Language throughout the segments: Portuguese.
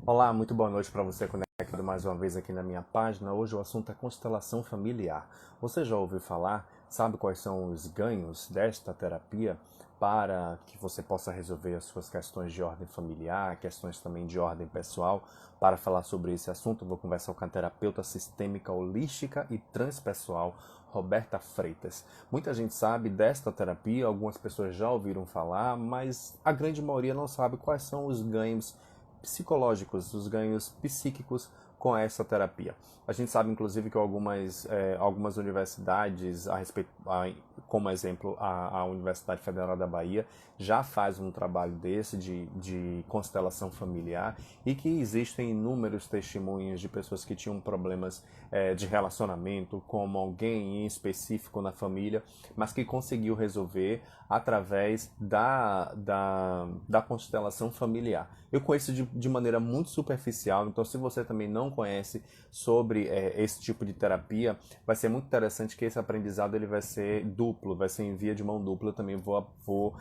Olá, muito boa noite para você conectado mais uma vez aqui na minha página. Hoje o assunto é constelação familiar. Você já ouviu falar? Sabe quais são os ganhos desta terapia para que você possa resolver as suas questões de ordem familiar, questões também de ordem pessoal? Para falar sobre esse assunto, eu vou conversar com a terapeuta sistêmica holística e transpessoal, Roberta Freitas. Muita gente sabe desta terapia, algumas pessoas já ouviram falar, mas a grande maioria não sabe quais são os ganhos psicológicos, os ganhos psíquicos com essa terapia. A gente sabe, inclusive, que algumas universidades, como exemplo a Universidade Federal da Bahia, já faz um trabalho desse de constelação familiar e que existem inúmeros testemunhos de pessoas que tinham problemas de relacionamento, como alguém em específico na família, mas que conseguiu resolver através da constelação familiar. Eu conheço de maneira muito superficial, então se você também não conhece sobre esse tipo de terapia, vai ser muito interessante que esse aprendizado ele vai ser duplo, vai ser em via de mão dupla. Eu também vou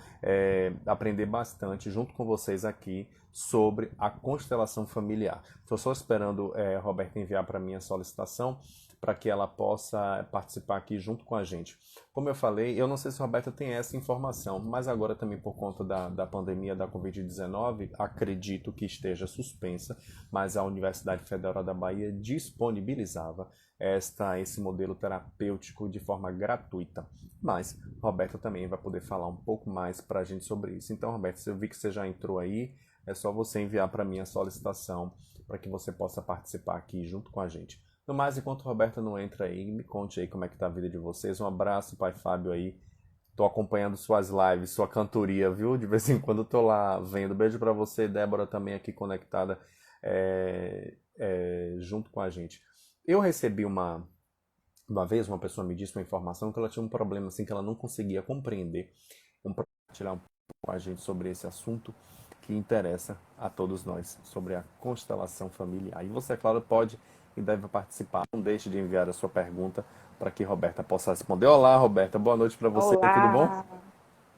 aprender bastante junto com vocês aqui sobre a constelação familiar. Estou só esperando Roberta enviar para mim a solicitação para que ela possa participar aqui junto com a gente. Como eu falei, eu não sei se a Roberta tem essa informação, mas agora também por conta da pandemia da Covid-19, acredito que esteja suspensa, mas a Universidade Federal da Bahia disponibilizava esse modelo terapêutico de forma gratuita. Mas Roberta também vai poder falar um pouco mais para a gente sobre isso. Então, Roberta, eu vi que você já entrou aí, é só você enviar para mim a solicitação para que você possa participar aqui junto com a gente. No mais, enquanto a Roberta não entra aí, me conte aí como é que tá a vida de vocês. Um abraço, pai Fábio aí. Tô acompanhando suas lives, sua cantoria, viu? De vez em quando eu tô lá vendo. Beijo pra você, Débora, também aqui conectada junto com a gente. Eu recebi uma vez, uma pessoa me disse uma informação que ela tinha um problema assim que ela não conseguia compreender. Vamos compartilhar um pouco com a gente sobre esse assunto que interessa a todos nós, sobre a constelação familiar. E você, é claro, pode e deve participar. Não deixe de enviar a sua pergunta para que Roberta possa responder. Olá, Roberta, boa noite para você, tudo bom? Olá,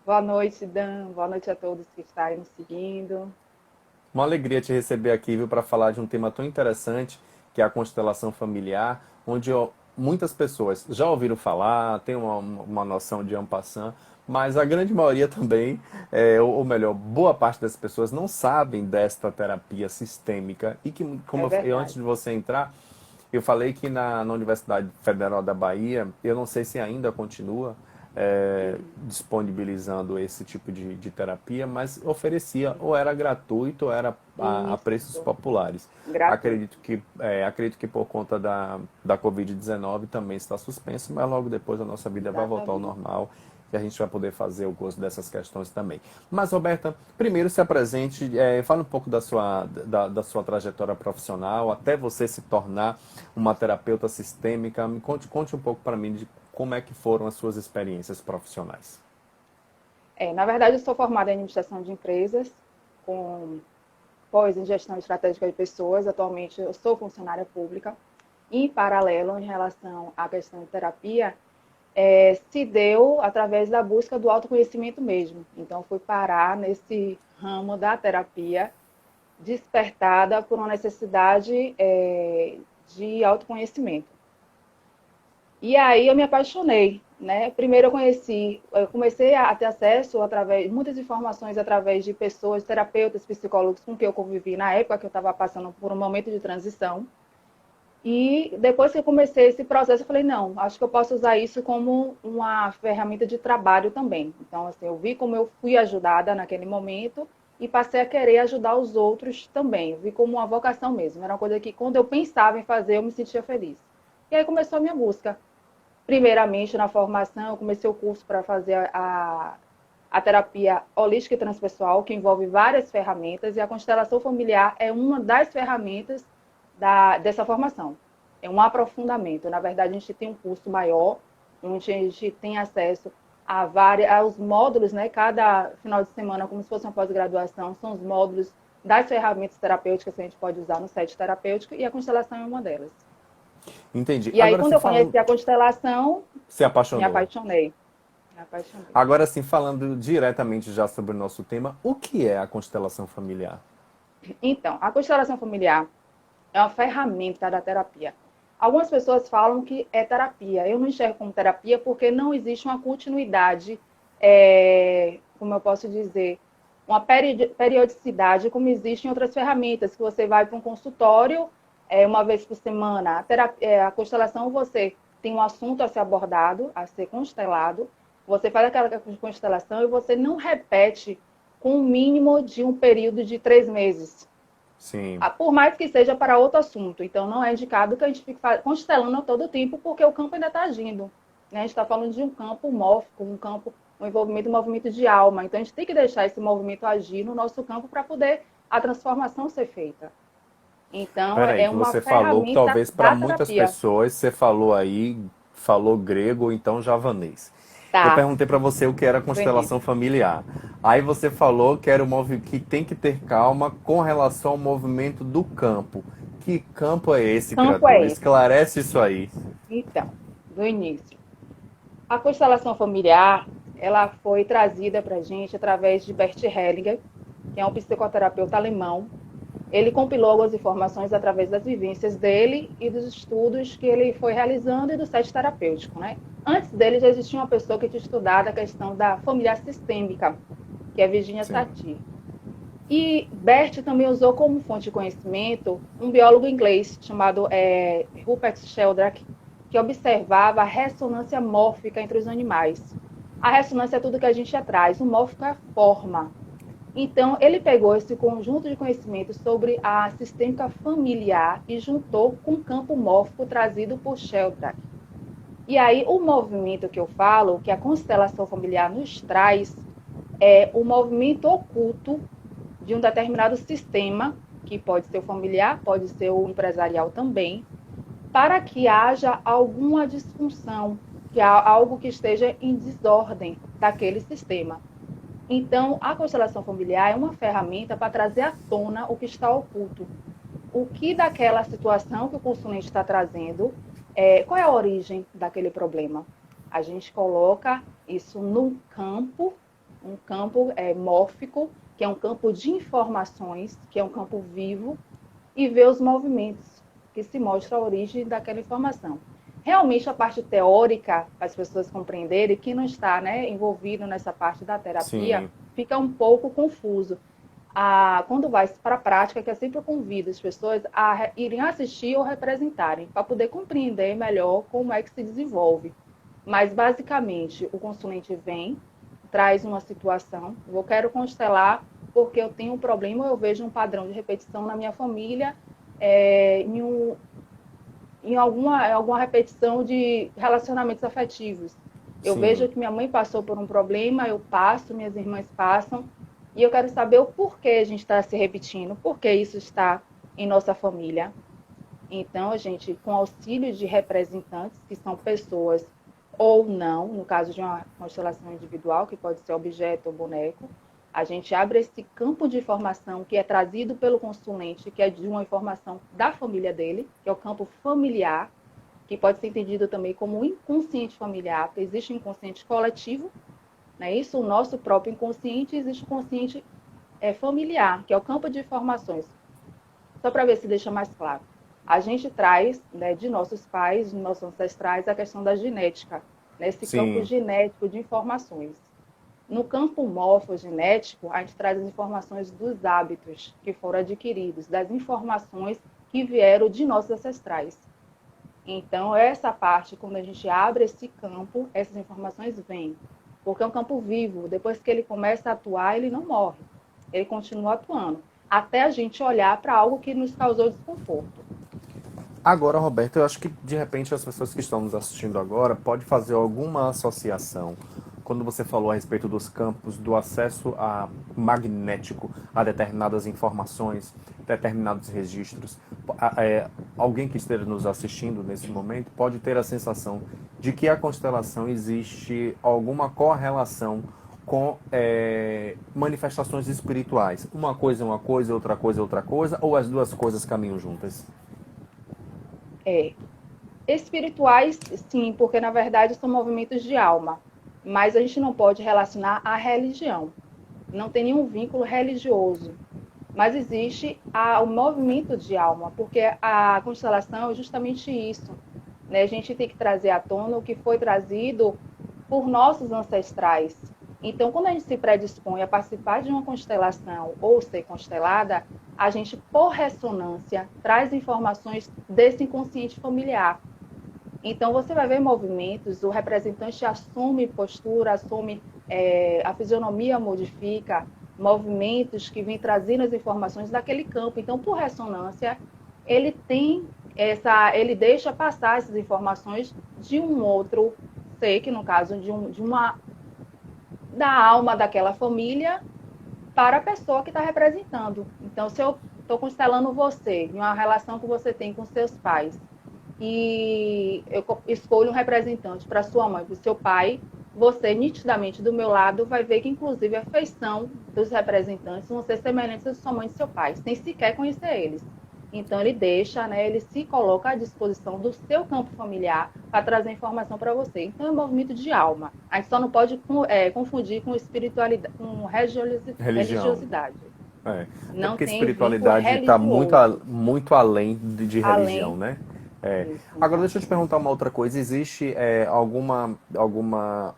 boa noite, Dan. Boa noite a todos que estão aí nos seguindo. Uma alegria te receber aqui, viu, para falar de um tema tão interessante que é a constelação familiar, onde muitas pessoas já ouviram falar, têm uma noção de en passant, mas a grande maioria também, ou melhor, boa parte das pessoas não sabem desta terapia sistêmica e que, É antes verdade. de você entrar, eu falei que na Universidade Federal da Bahia, eu não sei se ainda continua Uhum. disponibilizando esse tipo de terapia, mas oferecia ou era gratuito ou era a preços Isso, populares. gratuito. Acredito que por conta da Covid-19 também está suspenso, mas logo depois a nossa vida vai voltar ao Exatamente. normal e a gente vai poder fazer o curso dessas questões também. Mas, Roberta, primeiro se apresente, fale um pouco da sua trajetória profissional, até você se tornar uma terapeuta sistêmica. Conte um pouco para mim de como é que foram as suas experiências profissionais. Na verdade, eu sou formada em administração de empresas, com pós em gestão estratégica de pessoas. Atualmente, eu sou funcionária pública. Em paralelo, em relação à questão de terapia, se deu através da busca do autoconhecimento mesmo. Então, fui parar nesse ramo da terapia despertada por uma necessidade de autoconhecimento. E aí eu me apaixonei, né? Primeiro eu comecei a ter acesso através muitas informações através de pessoas, terapeutas, psicólogos com quem eu convivi na época que eu estava passando por um momento de transição. E depois que eu comecei esse processo, eu falei, não, acho que eu posso usar isso como uma ferramenta de trabalho também. Então, assim, eu vi como eu fui ajudada naquele momento e passei a querer ajudar os outros também. Eu vi como uma vocação mesmo. Era uma coisa que, quando eu pensava em fazer, eu me sentia feliz. E aí começou a minha busca. Primeiramente, na formação, eu comecei o curso para fazer a terapia holística e transpessoal, que envolve várias ferramentas, e a constelação familiar é uma das ferramentas dessa formação. É um aprofundamento. Na verdade, a gente tem um curso maior, onde a gente tem acesso aos módulos, né? Cada final de semana, como se fosse uma pós-graduação, são os módulos das ferramentas terapêuticas que a gente pode usar no set terapêutico, e a constelação é uma delas. Entendi. E aí, Agora quando sim eu conheci falando, a constelação, se me apaixonou. apaixonei. Me apaixonei. Agora sim falando diretamente já sobre o nosso tema, o que é a constelação familiar? Então, a constelação familiar é uma ferramenta da terapia. Algumas pessoas falam que é terapia. Eu não enxergo como terapia porque não existe uma continuidade, como eu posso dizer, uma periodicidade como existe em outras ferramentas, que você vai para um consultório uma vez por semana. A constelação, você tem um assunto a ser abordado, a ser constelado, você faz aquela constelação e você não repete com o mínimo de um período de 3 meses. Sim. Por mais que seja para outro assunto. Então, não é indicado que a gente fique constelando a todo tempo, porque o campo ainda está agindo. Né? A gente está falando de um campo mórfico, um envolvimento, um movimento de alma. Então, a gente tem que deixar esse movimento agir no nosso campo para poder a transformação ser feita. Então, Peraí, é que uma você falou que ferramenta talvez para da muitas terapia. pessoas, você falou aí, falou grego ou então javanês. Eu Tá, perguntei para você o que era do constelação início. familiar. Aí você falou que era que tem que ter calma com relação ao movimento do campo. Que campo é esse, Campo é criatura? esse. Esclarece isso aí. Então, do início. A constelação familiar, ela foi trazida para a gente através de Bert Hellinger, que é um psicoterapeuta alemão. Ele compilou algumas informações através das vivências dele e dos estudos que ele foi realizando e do set terapêutico, né? Antes dele já existia uma pessoa que tinha estudado a questão da familiar sistêmica, que é Virginia Sim, Satir. E Bert também usou como fonte de conhecimento um biólogo inglês chamado Rupert Sheldrake, que observava a ressonância mórfica entre os animais. A ressonância é tudo que a gente atrás, o mórfico é a forma. Então, ele pegou esse conjunto de conhecimentos sobre a sistêmica familiar e juntou com o campo mórfico trazido por Sheldrake. E aí, o movimento que eu falo, que a constelação familiar nos traz, é o movimento oculto de um determinado sistema, que pode ser o familiar, pode ser o empresarial também, para que haja alguma disfunção, que há algo que esteja em desordem daquele sistema. Então, a constelação familiar é uma ferramenta para trazer à tona o que está oculto. O que daquela situação que o consulente está trazendo, qual é a origem daquele problema? A gente coloca isso num campo, um campo mórfico, que é um campo de informações, que é um campo vivo, e vê os movimentos que se mostra a origem daquela informação. Realmente, a parte teórica, para as pessoas compreenderem, que não está, né, envolvido nessa parte da terapia, sim. fica um pouco confuso. Quando vai para a prática, que eu sempre convido as pessoas a irem assistir ou representarem, para poder compreender melhor como é que se desenvolve. Mas, basicamente, o consulente vem, traz uma situação, eu quero constelar porque eu tenho um problema, eu vejo um padrão de repetição na minha família, em alguma repetição de relacionamentos afetivos. Eu Sim. vejo que minha mãe passou por um problema, eu passo, minhas irmãs passam, e eu quero saber o porquê a gente está se repetindo, por que isso está em nossa família. Então, a gente, com auxílio de representantes, que são pessoas ou não, no caso de uma constelação individual, que pode ser objeto ou boneco, a gente abre esse campo de informação que é trazido pelo consulente, que é de uma informação da família dele, que é o campo familiar, que pode ser entendido também como inconsciente familiar, porque existe um inconsciente coletivo, né? Isso, o nosso próprio inconsciente, existe o consciente familiar, que é o campo de informações. Só para ver se deixa mais claro. A gente traz, né, de nossos pais, de nossos ancestrais, a questão da genética, nesse campo Sim. genético de informações. No campo morfogenético, a gente traz as informações dos hábitos que foram adquiridos, das informações que vieram de nossos ancestrais. Então, essa parte, quando a gente abre esse campo, essas informações vêm. Porque é um campo vivo. Depois que ele começa a atuar, ele não morre. Ele continua atuando. Até a gente olhar para algo que nos causou desconforto. Agora, Roberto, eu acho que de repente as pessoas que estão nos assistindo agora podem fazer alguma associação quando você falou a respeito dos campos, do acesso magnético a determinadas informações, determinados registros. Alguém que esteja nos assistindo nesse momento pode ter a sensação de que a constelação existe alguma correlação com manifestações espirituais. Uma coisa é uma coisa, outra coisa é outra coisa, ou as duas coisas caminham juntas? É, espirituais, sim, porque na verdade são movimentos de alma. Mas a gente não pode relacionar à religião. Não tem nenhum vínculo religioso. mas existe o movimento de alma, porque a constelação é justamente isso, né? A gente tem que trazer à tona o que foi trazido por nossos ancestrais. Então, quando a gente se predispõe a participar de uma constelação ou ser constelada, a gente, por ressonância, traz informações desse inconsciente familiar. Então, você vai ver movimentos, o representante assume postura, assume, a fisionomia modifica, movimentos que vêm trazendo as informações daquele campo. Então, por ressonância, ele tem ele deixa passar essas informações de um outro ser, que no caso da alma daquela família, para a pessoa que está representando. Então, se eu estou constelando você, em uma relação que você tem com seus pais, e eu escolho um representante para sua mãe, para o seu pai, você, nitidamente, do meu lado, vai ver que, inclusive, a feição dos representantes vão ser semelhantes à sua mãe e do seu pai, sem sequer conhecer eles. Então, ele deixa, né, ele se coloca à disposição do seu campo familiar para trazer informação para você. Então, é um movimento de alma. A gente só não pode confundir com espiritualidade, com Religião. religiosidade. É. Até Não porque tem vínculo espiritualidade está muito, religioso. muito além de religião, Além né? É. disso, Agora, então. deixa eu te perguntar uma outra coisa. Existe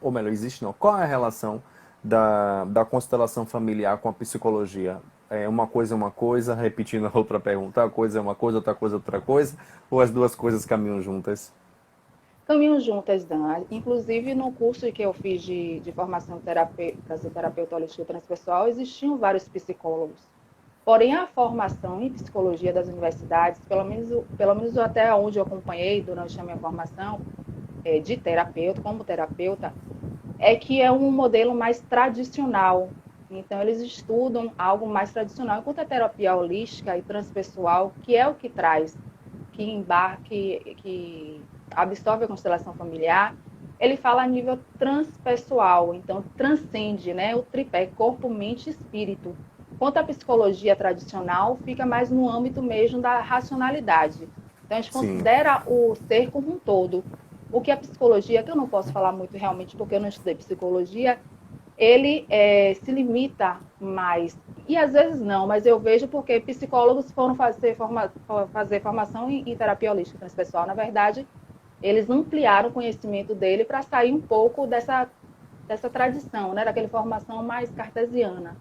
ou melhor, existe não. Qual é a relação da constelação familiar com a psicologia? É uma coisa, repetindo a outra pergunta, uma coisa é uma coisa, outra coisa, ou as duas coisas caminham juntas? Caminham juntas, Dan. Inclusive, no curso que eu fiz de formação para ser terapeuta holística transpessoal, existiam vários psicólogos. Porém, a formação em psicologia das universidades, pelo menos até onde eu acompanhei durante a minha formação de terapeuta, como terapeuta, é que é um modelo mais tradicional. Então, eles estudam algo mais tradicional, enquanto a terapia holística e transpessoal, que é o que traz, que absorve a constelação familiar, ele fala a nível transpessoal, então transcende, né, o tripé corpo, mente e espírito. Quanto à psicologia tradicional, fica mais no âmbito mesmo da racionalidade. Então, a gente Sim, considera o ser como um todo. O que a psicologia, que eu não posso falar muito realmente porque eu não estudei psicologia, ele se limita mais. E às vezes não, mas eu vejo porque psicólogos foram fazer formação em terapia holística transpessoal. Na verdade, eles ampliaram o conhecimento dele para sair um pouco dessa tradição, né, daquela formação mais cartesiana.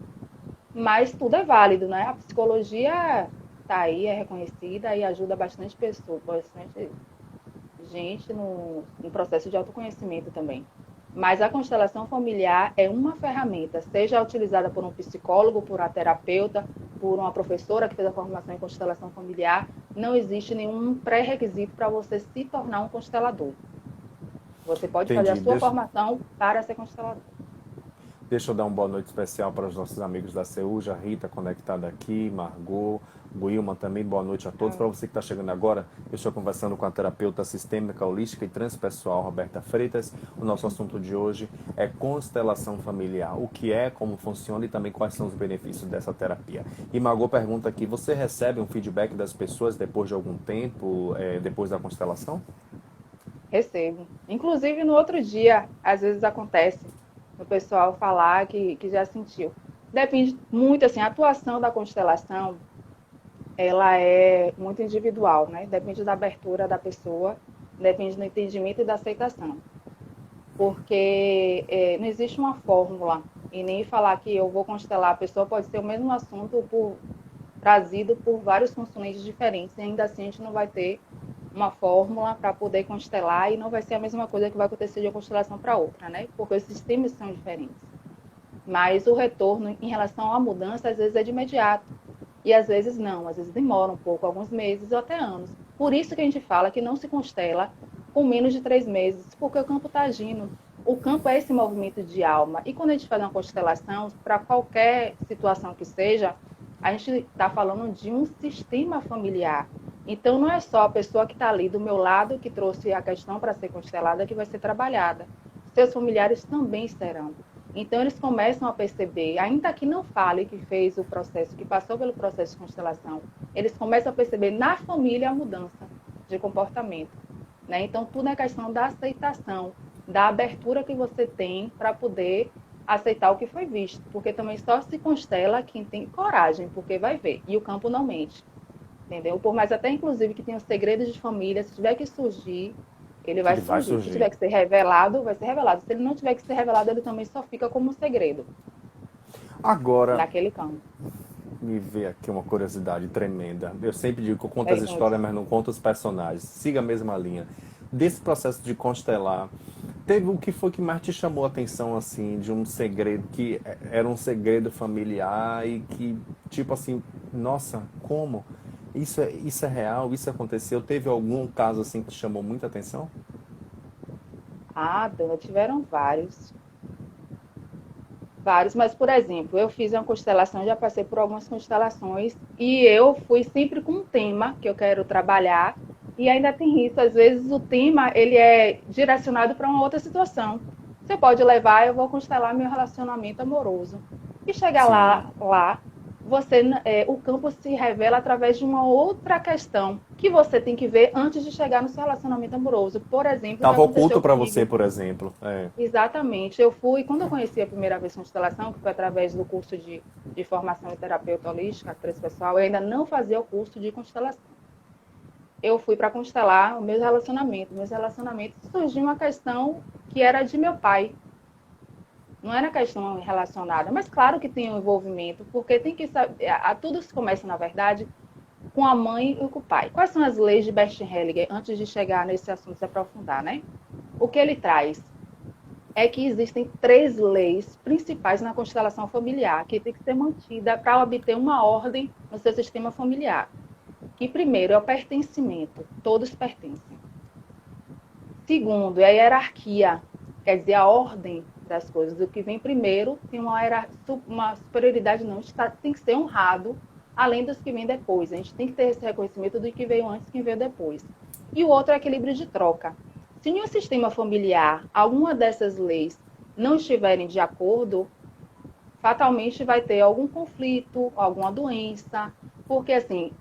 Mas tudo é válido, né? A psicologia está aí, é reconhecida e ajuda bastante pessoas, bastante gente no processo de autoconhecimento também. Mas a constelação familiar é uma ferramenta, seja utilizada por um psicólogo, por uma terapeuta, por uma professora que fez a formação em constelação familiar, não existe nenhum pré-requisito para você se tornar um constelador. Você pode fazer a entendi. sua formação para ser constelador. Deixa eu dar uma boa noite especial para os nossos amigos da Ceúja, Rita conectada aqui, Margot, Wilma também, boa noite a todos. Para você que está chegando agora, eu estou conversando com a terapeuta sistêmica, holística e transpessoal, Roberta Freitas. O nosso assunto de hoje é constelação familiar. O que é, como funciona e também quais são os benefícios dessa terapia. E Margot pergunta aqui, você recebe um feedback das pessoas depois de algum tempo, depois da constelação? Recebo. Inclusive, no outro dia, às vezes acontece o pessoal falar que já sentiu. Depende muito, assim, a atuação da constelação, ela é muito individual, né? Depende da abertura da pessoa, depende do entendimento e da aceitação. Porque não existe uma fórmula, e nem falar que eu vou constelar a pessoa pode ser o mesmo assunto trazido por vários consulentes diferentes, e ainda assim a gente não vai ter uma fórmula para poder constelar e não vai ser a mesma coisa que vai acontecer de uma constelação para outra, né? Porque os sistemas são diferentes. Mas o retorno em relação à mudança, às vezes é de imediato. E às vezes não, às vezes demora um pouco, alguns meses ou até anos. Por isso que a gente fala que não se constela com menos de 3 meses, porque o campo está agindo. O campo é esse movimento de alma. E quando a gente faz uma constelação, para qualquer situação que seja, a gente está falando de um sistema familiar. Então, não é só a pessoa que está ali do meu lado, que trouxe a questão para ser constelada, que vai ser trabalhada. Seus familiares também serão. Então, eles começam a perceber, ainda que não fale que fez o processo, que passou pelo processo de constelação, eles começam a perceber na família a mudança de comportamento. Né? Então, tudo é questão da aceitação, da abertura que você tem para poder aceitar o que foi visto, porque também só se constela quem tem coragem, porque vai ver, e o campo não mente, entendeu? Por mais até, inclusive, que tenha segredos de família, se tiver que surgir, ele vai Ele vai surgir. Se surgir. tiver que ser revelado, vai ser revelado. Se ele não tiver que ser revelado, ele também só fica como um segredo Agora, naquele campo. me veio aqui uma curiosidade tremenda. Eu sempre digo que eu conto as Pergunte. histórias, mas não conto os personagens. Siga a mesma linha. Desse processo de constelar, teve o que foi que mais te chamou a atenção, assim, de um segredo que era um segredo familiar e que, tipo assim, nossa, como? Isso é real? Isso aconteceu? Teve algum caso, assim, que te chamou muita atenção? Ah, Dana, tiveram vários. Vários, mas, por exemplo, eu fiz uma constelação, já passei por algumas constelações, e eu fui sempre com um tema que eu quero trabalhar, e ainda tem isso, às vezes o tema, ele é direcionado para uma outra situação. Você pode levar, eu vou constelar meu relacionamento amoroso. E chegar Sim. lá você, o campo se revela através de uma outra questão que você tem que ver antes de chegar no seu relacionamento amoroso. Por exemplo, o que Tava oculto aconteceu para você, comigo. por exemplo. É. Exatamente. Eu fui, quando eu conheci a primeira vez constelação, que foi através do curso de formação em terapeuta holística, transpessoal, eu ainda não fazia o curso de constelação. Eu fui para constelar o meu relacionamento. Meus relacionamentos surgiu uma questão que era de meu pai. Não era questão relacionada, mas claro que tem um envolvimento, porque tem que saber, tudo se começa, na verdade, com a mãe e com o pai. Quais são as leis de Bert-Hellinger, antes de chegar nesse assunto, se aprofundar, né? O que ele traz é que existem 3 leis principais na constelação familiar que tem que ser mantida para obter uma ordem no seu sistema familiar. Que primeiro é o pertencimento, todos pertencem. Segundo é a hierarquia, quer dizer, a ordem das coisas. O que vem primeiro tem uma superioridade, não, tem que ser honrado, além dos que vêm depois. A gente tem que ter esse reconhecimento do que veio antes e quem veio depois. E o outro é equilíbrio de troca. Se em um sistema familiar alguma dessas leis não estiverem de acordo, fatalmente vai ter algum conflito, alguma doença, porque assim,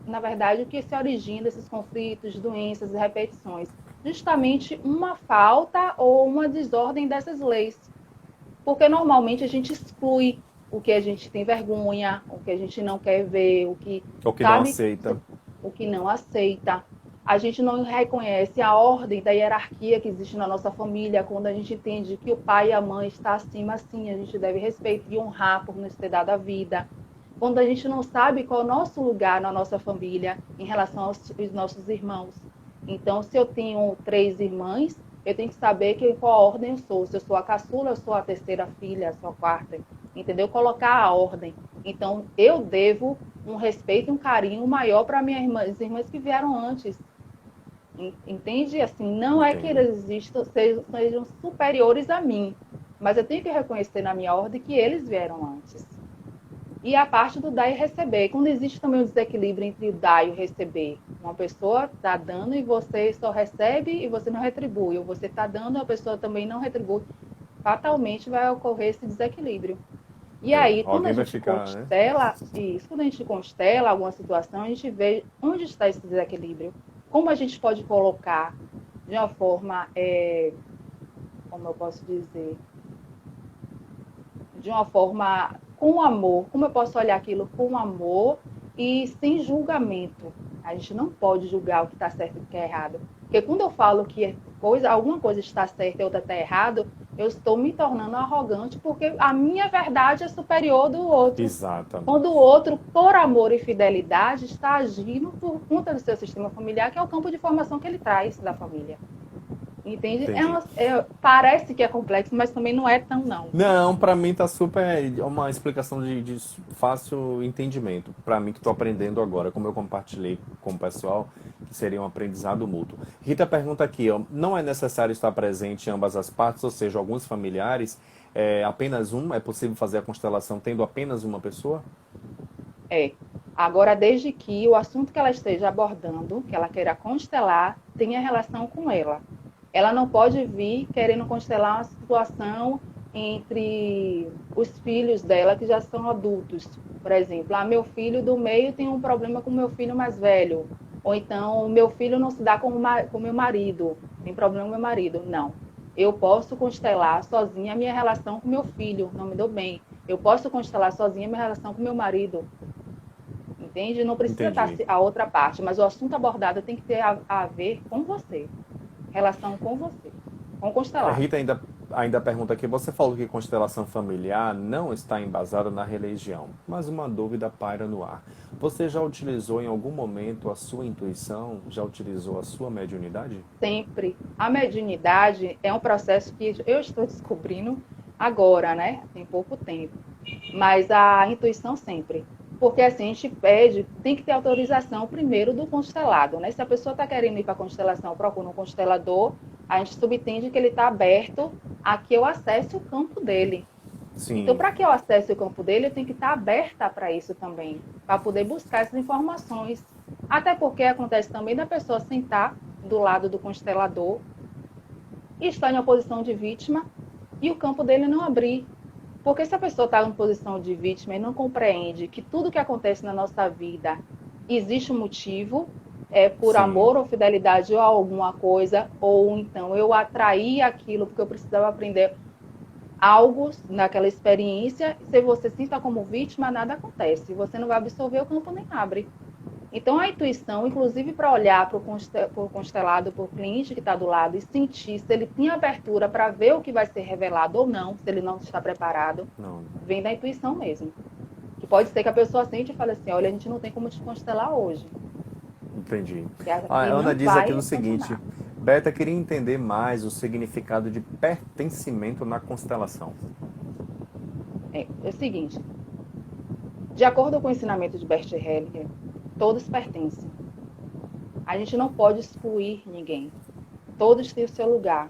na verdade, o que se origina desses conflitos, doenças e repetições? Justamente uma falta ou uma desordem dessas leis. Porque normalmente a gente exclui o que a gente tem vergonha, o que a gente não quer ver, o que, Ou que não sabe, aceita. o que não aceita. A gente não reconhece a ordem da hierarquia que existe na nossa família, quando a gente entende que o pai e a mãe estão acima, sim, a gente deve respeitar e honrar por nos ter dado a vida. Quando a gente não sabe qual é o nosso lugar na nossa família em relação aos nossos irmãos. Então, se eu tenho 3 irmãs, eu tenho que saber que, qual ordem eu sou. Se eu sou a caçula, eu sou a terceira filha, eu sou a quarta. Entendeu? Colocar a ordem. Então, eu devo um respeito e um carinho maior para minhas irmãs que vieram antes. Entende? Assim, não é que Entendo. eles sejam superiores a mim, mas eu tenho que reconhecer na minha ordem que eles vieram antes. E a parte do dar e receber. Quando existe também o desequilíbrio entre o dar e o receber. Uma pessoa está dando e você só recebe e você não retribui. Ou você está dando e a pessoa também não retribui. Fatalmente vai ocorrer esse desequilíbrio. E É, aí, quando a alguém vai gente ficar, né? constela, quando a gente constela alguma situação, a gente vê onde está esse desequilíbrio. Como a gente pode colocar de uma forma, como eu posso dizer, de uma forma com amor. Como eu posso olhar aquilo com amor e sem julgamento? A gente não pode julgar o que está certo e o que é errado. Porque quando eu falo que alguma coisa está certa e outra está errado, eu estou me tornando arrogante porque a minha verdade é superior do outro. Quando o Exatamente. outro, por amor e fidelidade, está agindo por conta do seu sistema familiar, que é o campo de formação que ele traz da família. Entende? Entendi. Parece que é complexo, mas também não é tão não. Não, pra mim tá super. É uma explicação de fácil entendimento. Pra mim que tô aprendendo agora, como eu compartilhei com o pessoal, que seria um aprendizado mútuo. Rita pergunta aqui, ó, não é necessário estar presente em ambas as partes, ou seja, alguns familiares, apenas um? É possível fazer a constelação tendo apenas uma pessoa? É. Agora, desde que o assunto que ela esteja abordando, que ela queira constelar, tenha relação com ela. Ela não pode vir querendo constelar uma situação entre os filhos dela que já são adultos. Por exemplo, meu filho do meio tem um problema com meu filho mais velho. Ou então, meu filho não se dá com meu marido, tem problema com meu marido. Não. Eu posso constelar sozinha a minha relação com meu filho, não me dou bem. Eu posso constelar sozinha a minha relação com meu marido, entende? Não precisa estar Entendi. a outra parte, mas o assunto abordado tem que ter a ver com você, relação com você, com o constelado. Rita ainda pergunta aqui, você falou que constelação familiar não está embasada na religião, mas uma dúvida paira no ar. Você já utilizou em algum momento a sua intuição? Já utilizou a sua mediunidade? Sempre. A mediunidade é um processo que eu estou descobrindo agora, né? Tem pouco tempo. Mas a intuição sempre. Porque assim, a gente pede, tem que ter autorização primeiro do constelado, né? Se a pessoa está querendo ir para a constelação, procura um constelador, a gente subentende que ele está aberto a que eu acesse o campo dele. Então, Sim, para que eu acesse o campo dele, eu tenho que estar aberta para isso também, para poder buscar essas informações. Até porque acontece também da pessoa sentar do lado do constelador e estar em posição de vítima e o campo dele não abrir. Porque se a pessoa está em posição de vítima e não compreende que tudo que acontece na nossa vida existe um motivo, é por sim, amor ou fidelidade a alguma coisa, ou então eu atraí aquilo porque eu precisava aprender algo naquela experiência, se você se sinta como vítima, nada acontece. Você não vai absorver, o campo nem abre. Então, a intuição, inclusive para olhar para o constelado, para o cliente que está do lado e sentir se ele tem abertura para ver o que vai ser revelado ou não, se ele não está preparado, não, vem da intuição mesmo. Que pode ser que a pessoa sente e fale assim, olha, a gente não tem como te constelar hoje. entendi. A E Ana não diz aqui vai no seguinte, funcionar. Beta queria entender mais o significado de pertencimento na constelação. É o seguinte, de acordo com o ensinamento de Bert Hellinger, todos pertencem. A gente não pode excluir ninguém. Todos têm o seu lugar.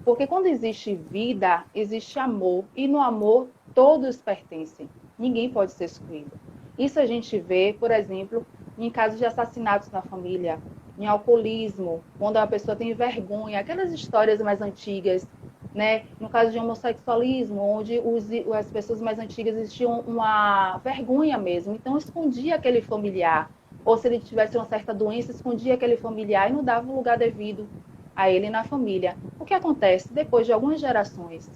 Porque quando existe vida, existe amor. E no amor, todos pertencem. Ninguém pode ser excluído. Isso a gente vê, por exemplo, em casos de assassinatos na família, em alcoolismo, quando a pessoa tem vergonha, aquelas histórias mais antigas, né? No caso de homossexualismo, onde as pessoas mais antigas existiam uma vergonha mesmo, então escondia aquele familiar. Ou se ele tivesse uma certa doença, escondia aquele familiar e não dava o lugar devido a ele na família. O que acontece? Depois de algumas gerações,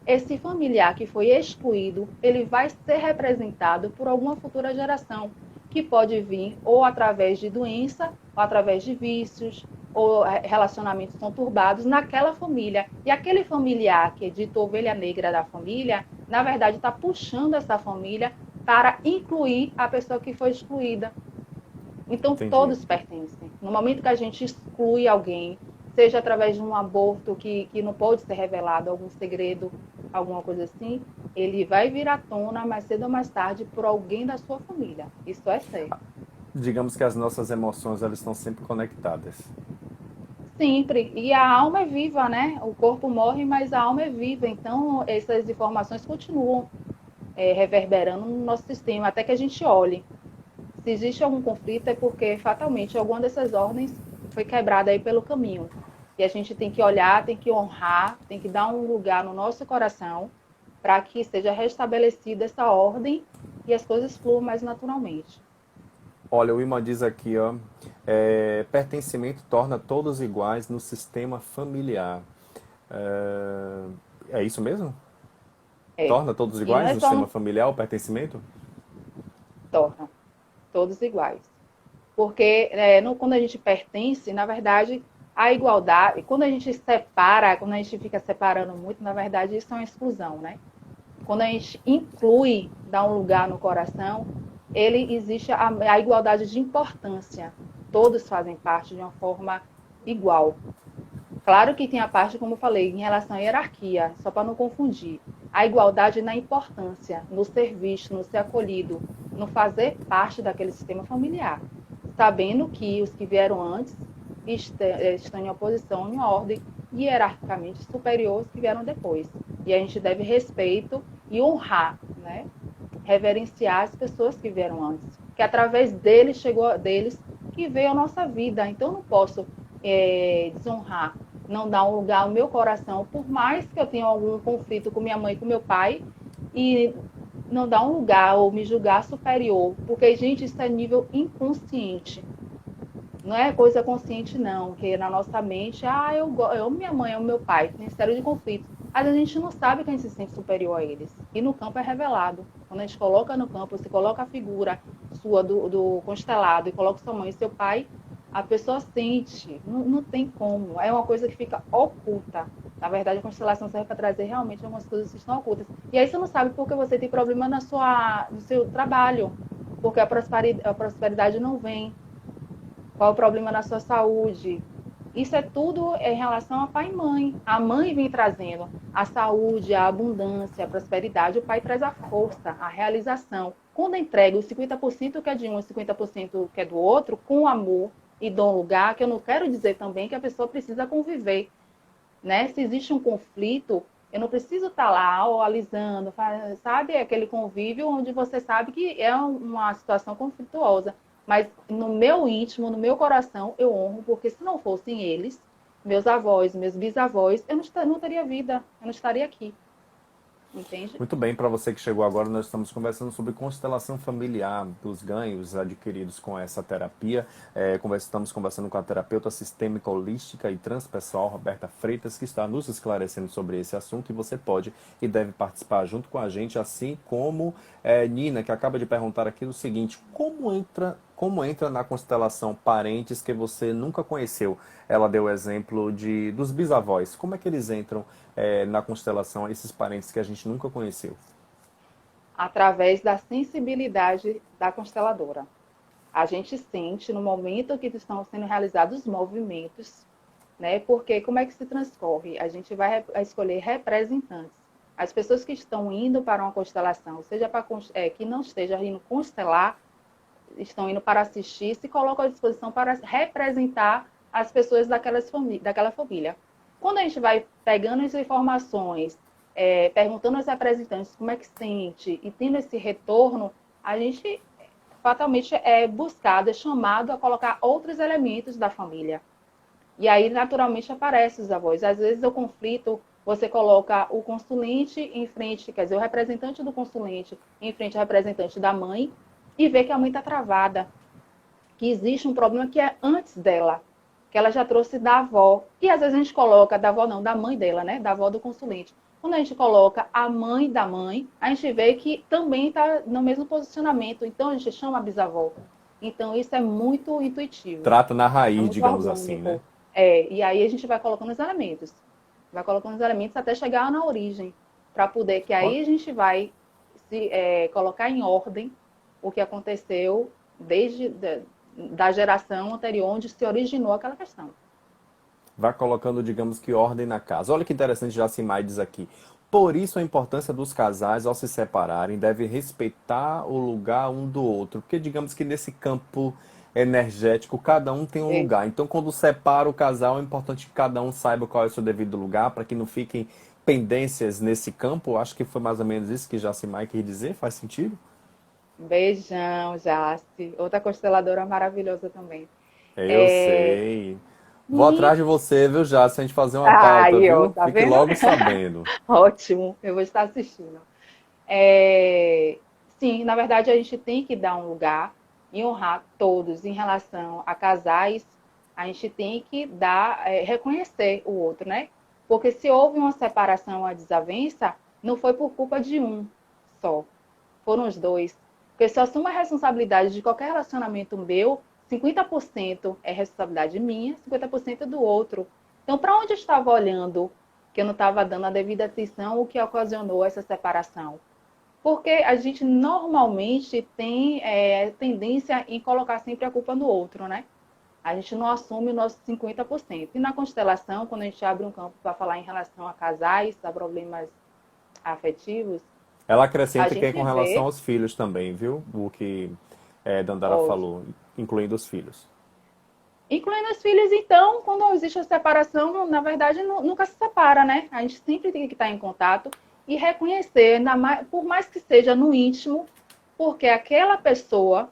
esse familiar que foi excluído, ele vai ser representado por alguma futura geração, que pode vir ou através de doença, ou através de vícios, ou relacionamentos conturbados naquela família. E aquele familiar que é dito ovelha negra da família, na verdade está puxando essa família para incluir a pessoa que foi excluída. Então, Entendi. todos pertencem. No momento que a gente exclui alguém, seja através de um aborto que não pode ser revelado, algum segredo, alguma coisa assim, ele vai vir à tona mais cedo ou mais tarde por alguém da sua família. Isso é certo. Digamos que as nossas emoções elas estão sempre conectadas. Sempre. E a alma é viva, né? O corpo morre, mas a alma é viva. Então, essas informações continuam reverberando no nosso sistema, até que a gente olhe. Se existe algum conflito, é porque fatalmente alguma dessas ordens foi quebrada aí pelo caminho. E a gente tem que olhar, tem que honrar, tem que dar um lugar no nosso coração para que seja restabelecida essa ordem e as coisas fluam mais naturalmente. Olha, o Ima diz aqui, ó, pertencimento torna todos iguais no sistema familiar. É isso mesmo? É. Torna todos E não iguais é no só sistema no familiar o pertencimento? torna, todos iguais. Porque quando a gente pertence, na verdade, a igualdade, quando a gente separa, quando a gente fica separando muito, na verdade, isso é uma exclusão, né? Quando a gente inclui, dá um lugar no coração, ele existe a igualdade de importância. Todos fazem parte de uma forma igual. Claro que tem a parte, como eu falei, em relação à hierarquia, só para não confundir. A igualdade na importância, no ser visto, no ser acolhido, no fazer parte daquele sistema familiar. Sabendo que os que vieram antes estão em oposição, em uma ordem hierarquicamente superior aos que vieram depois. E a gente deve respeito e honrar, né? Reverenciar as pessoas que vieram antes. Que através deles chegou deles que veio a nossa vida. Então eu não posso desonrar, não dar um lugar ao meu coração, por mais que eu tenha algum conflito com minha mãe e com meu pai, e não dar um lugar ou me julgar superior, porque, gente, isso é nível inconsciente. Não é coisa consciente, não, que na nossa mente, eu minha mãe, é o meu pai, Ministério de Conflito. Às vezes a gente não sabe que a gente se sente superior a eles. E no campo é revelado. Quando a gente coloca no campo, você coloca a figura sua do constelado e coloca sua mãe e seu pai, a pessoa sente. Não tem como. É uma coisa que fica oculta. Na verdade, a constelação serve para trazer realmente algumas coisas que estão ocultas. E aí você não sabe porque você tem problema no seu trabalho. Porque a prosperidade não vem. Qual é o problema na sua saúde? Isso é tudo em relação a pai e mãe. A mãe vem trazendo a saúde, a abundância, a prosperidade. O pai traz a força, a realização. Quando entrega os 50% que é de um e 50% que é do outro, com amor e dom lugar, que eu não quero dizer também que a pessoa precisa conviver, né? Se existe um conflito, eu não preciso estar lá ó, alisando, sabe? Aquele convívio onde você sabe que é uma situação conflituosa. Mas no meu íntimo, no meu coração, eu honro, porque se não fossem eles, meus avós, meus bisavós, eu não teria vida, eu não estaria aqui. Entende? Muito bem, para você que chegou agora, nós estamos conversando sobre constelação familiar, dos ganhos adquiridos com essa terapia. Estamos conversando com a terapeuta sistêmica holística e transpessoal, Roberta Freitas, que está nos esclarecendo sobre esse assunto, e você pode e deve participar junto com a gente, assim como Nina, que acaba de perguntar aqui o seguinte: como entra na constelação parentes que você nunca conheceu? Ela deu o exemplo dos bisavós. Como é que eles entram na constelação, esses parentes que a gente nunca conheceu? Através da sensibilidade da consteladora. A gente sente no momento que estão sendo realizados os movimentos, né? Porque como é que se transcorre? A gente vai escolher representantes. As pessoas que estão indo para uma constelação, seja para que não esteja indo constelar, estão indo para assistir, se colocam à disposição para representar as pessoas daquela família. Quando a gente vai pegando as informações, perguntando aos representantes como é que sente e tendo esse retorno, a gente fatalmente é buscado, é chamado a colocar outros elementos da família. E aí, naturalmente, aparecem os avós. Às vezes, o conflito, você coloca o consulente em frente, quer dizer, o representante do consulente em frente ao representante da mãe, e vê que a mãe está travada, que existe um problema que é antes dela, que ela já trouxe da avó. E às vezes a gente coloca, da avó não, da mãe dela, né? Da avó do consulente. Quando a gente coloca a mãe da mãe, a gente vê que também está no mesmo posicionamento. Então a gente chama a bisavó. Então isso é muito intuitivo. Trata na É raiz, muito digamos assim, né? orgânico. E aí a gente vai colocando os elementos. Vai colocando os elementos até chegar na origem. Para poder, que aí a gente vai colocar em ordem o que aconteceu desde da geração anterior, onde se originou aquela questão. Vai colocando, digamos que, ordem na casa. Olha que interessante, Jacimai diz aqui. Por isso a importância dos casais, ao se separarem, devem respeitar o lugar um do outro. Porque, digamos que nesse campo energético, cada um tem um lugar. Então, quando separa o casal, é importante que cada um saiba qual é o seu devido lugar, para que não fiquem pendências nesse campo. Acho que foi mais ou menos isso que Jacimai quis dizer. Faz sentido? Beijão, Jace. Outra consteladora maravilhosa também. Eu sei. Vou E atrás de você, viu, já, se a gente fazer uma pauta, aí, ó, viu? tá Fique vendo? logo sabendo. Ótimo, eu vou estar assistindo. É, sim, na verdade a gente tem que dar um lugar e honrar todos em relação a casais. A gente tem que reconhecer o outro, né? Porque se houve uma separação, uma desavença, não foi por culpa de um só, foram os dois. Porque se eu assumo a responsabilidade de qualquer relacionamento meu, 50% é responsabilidade minha, 50% do outro. Então, para onde eu estava olhando que eu não estava dando a devida atenção, o que ocasionou essa separação? Porque a gente normalmente tem tendência em colocar sempre a culpa no outro, né? A gente não assume o nosso 50%. E na constelação, quando a gente abre um campo para falar em relação a casais, a problemas afetivos, Ela a acrescenta que é gente com relação vê, aos filhos também, viu? O que Dandara ó, falou, incluindo os filhos. incluindo os filhos, então, quando existe a separação, na verdade, nunca se separa, né? A gente sempre tem que estar em contato e reconhecer, por mais que seja no íntimo, porque aquela pessoa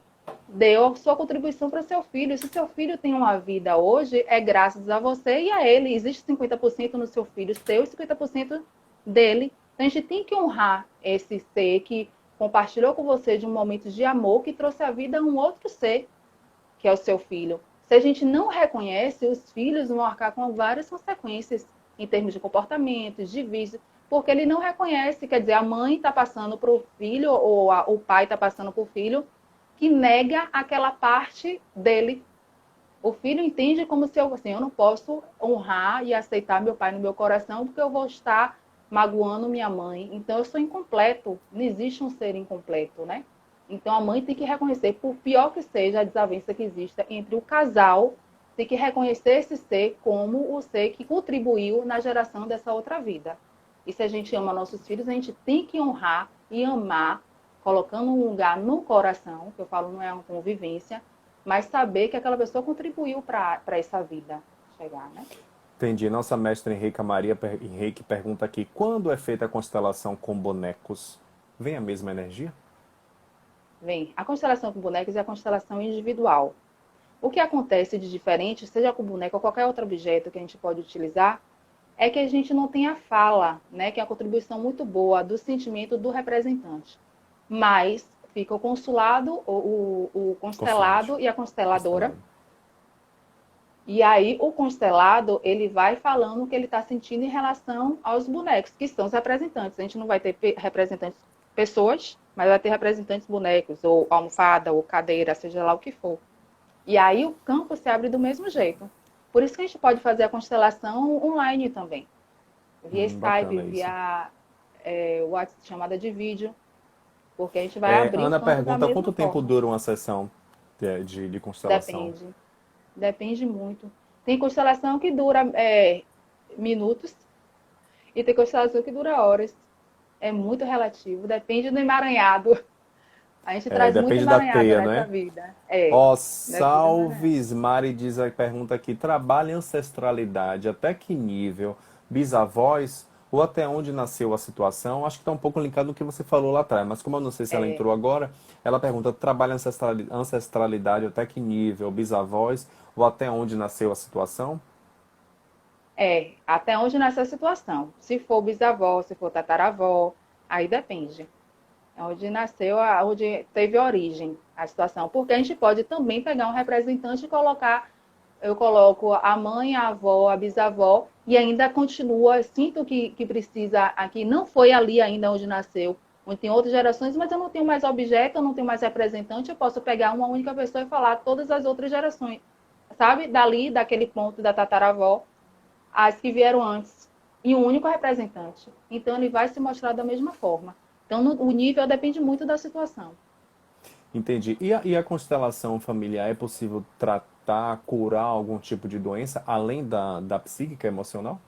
deu a sua contribuição para o seu filho. Se seu filho tem uma vida hoje, é graças a você e a ele. Existe 50% no seu filho seu e 50% dele. Então, a gente tem que honrar esse ser que compartilhou com você de um momento de amor que trouxe à vida um outro ser, que é o seu filho. Se a gente não reconhece, os filhos vão arcar com várias consequências em termos de comportamentos, de vício, porque ele não reconhece, quer dizer, a mãe está passando para o filho, ou o pai está passando para o filho, que nega aquela parte dele. O filho entende como se eu, assim, eu não posso honrar e aceitar meu pai no meu coração, porque eu vou estar magoando minha mãe. Então eu sou incompleto, não existe um ser incompleto, né? Então a mãe tem que reconhecer, por pior que seja a desavença que exista entre o casal, tem que reconhecer esse ser como o ser que contribuiu na geração dessa outra vida. E se a gente ama nossos filhos, a gente tem que honrar e amar, colocando um lugar no coração, que eu falo não é uma convivência, mas saber que aquela pessoa contribuiu para essa vida chegar, né? Entendi. Nossa mestra Henrique pergunta aqui: quando é feita a constelação com bonecos, vem a mesma energia? Vem, a constelação com bonecos é a constelação individual. O que acontece de diferente, seja com boneco ou qualquer outro objeto que a gente pode utilizar, é que a gente não tem a fala, né, que é a contribuição muito boa do sentimento do representante. Mas fica o consulado, o Consoante. constelado e a consteladora. Constelado. E aí o constelado, ele vai falando o que ele está sentindo em relação aos bonecos, que são os representantes. A gente não vai ter representantes pessoas, mas vai ter representantes bonecos, ou almofada, ou cadeira, seja lá o que for. E aí o campo se abre do mesmo jeito. Por isso que a gente pode fazer a constelação online também. Via Skype, Bacana isso. via WhatsApp, chamada de vídeo, porque a gente vai abrir o Ana campo da pergunta mesma quanto tempo forma. dura uma sessão de constelação? Depende. Depende muito. Tem constelação que dura minutos e tem constelação que dura horas. É muito relativo, depende do emaranhado. A gente traz muito Depende da emaranhado teia, não nessa é? vida. Ó, Depende do emaranhado. salves, Mari diz a pergunta aqui: trabalha em ancestralidade, até que nível? Bisavós? Ou até onde nasceu a situação? Acho que está um pouco linkado no que você falou lá atrás, mas como eu não sei se ela É, entrou agora, ela pergunta: trabalha em ancestralidade, até que nível? Bisavós? Ou até onde nasceu a situação? até onde nasceu a situação. Se for bisavó, se for tataravó, aí depende. É onde nasceu, onde teve origem a situação. Porque a gente pode também pegar um representante e colocar, eu coloco a mãe, a avó, a bisavó, e ainda continua, sinto que precisa aqui, não foi ali ainda onde nasceu, onde tem outras gerações, mas eu não tenho mais objeto, eu não tenho mais representante, eu posso pegar uma única pessoa e falar todas as outras gerações, sabe? Dali, daquele ponto da tataravó, as que vieram antes, e um único representante. Então, ele vai se mostrar da mesma forma. Então, o nível depende muito da situação. Entendi. E a constelação familiar é possível tratar, curar algum tipo de doença, além da psíquica emocional?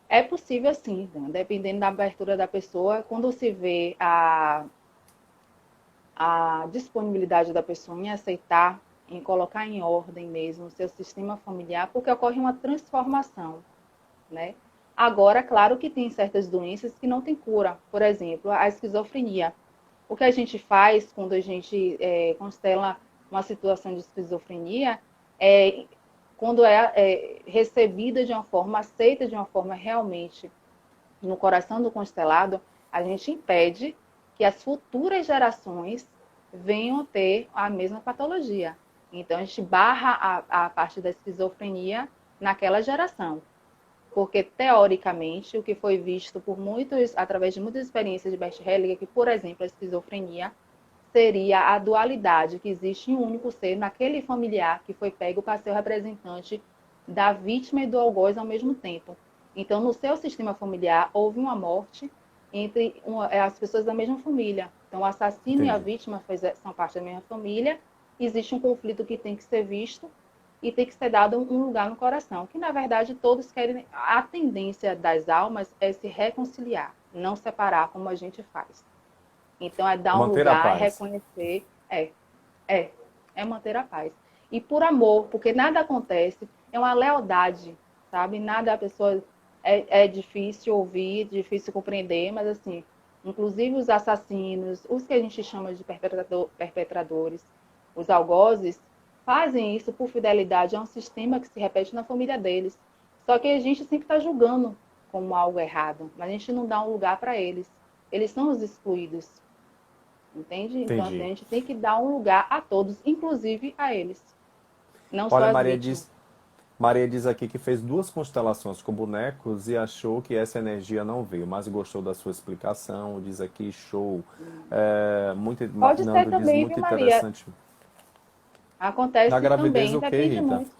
É possível sim, né? Dependendo da abertura da pessoa, quando se vê a disponibilidade da pessoa em aceitar, em colocar em ordem mesmo o seu sistema familiar, porque ocorre uma transformação, né? Agora, claro que tem certas doenças que não têm cura, por exemplo, a esquizofrenia. O que a gente faz quando a gente constela uma situação de esquizofrenia é, quando é recebida de uma forma, aceita de uma forma realmente no coração do constelado, a gente impede que as futuras gerações venham a ter a mesma patologia. Então, a gente barra a parte da esquizofrenia naquela geração. Porque, teoricamente, o que foi visto por muitos, através de muitas experiências de Bert Hellinger, que, por exemplo, a esquizofrenia seria a dualidade que existe em um único ser naquele familiar que foi pego para ser o representante da vítima e do algoz ao mesmo tempo. Então, no seu sistema familiar, houve uma morte entre as pessoas da mesma família. Então, o assassino e a Entendi. vítima são parte da mesma família. Existe um conflito que tem que ser visto e tem que ser dado um lugar no coração, que na verdade todos querem. A tendência das almas é se reconciliar, não separar como a gente faz. Então é dar um Manter a lugar, é paz. reconhecer, é, é manter a paz. E por amor, porque nada acontece, é uma lealdade, sabe? Nada a pessoa é difícil ouvir, difícil compreender, mas assim, inclusive os assassinos, os que a gente chama de perpetradores, os algozes, fazem isso por fidelidade a um sistema que se repete na família deles. Só que a gente sempre está julgando como algo errado, mas a gente não dá um lugar para eles. Eles são os excluídos, entende? Então, assim, a Entendi. gente tem que dar um lugar a todos, inclusive a eles. não só Olha, as vítimas. Maria diz aqui que fez duas constelações com bonecos e achou que essa energia não veio, mas gostou da sua explicação. Diz aqui, show. Pode ser Nando diz também, viu, muito Maria? interessante. Na Acontece gravidez, também, ok, depende Rita? muito.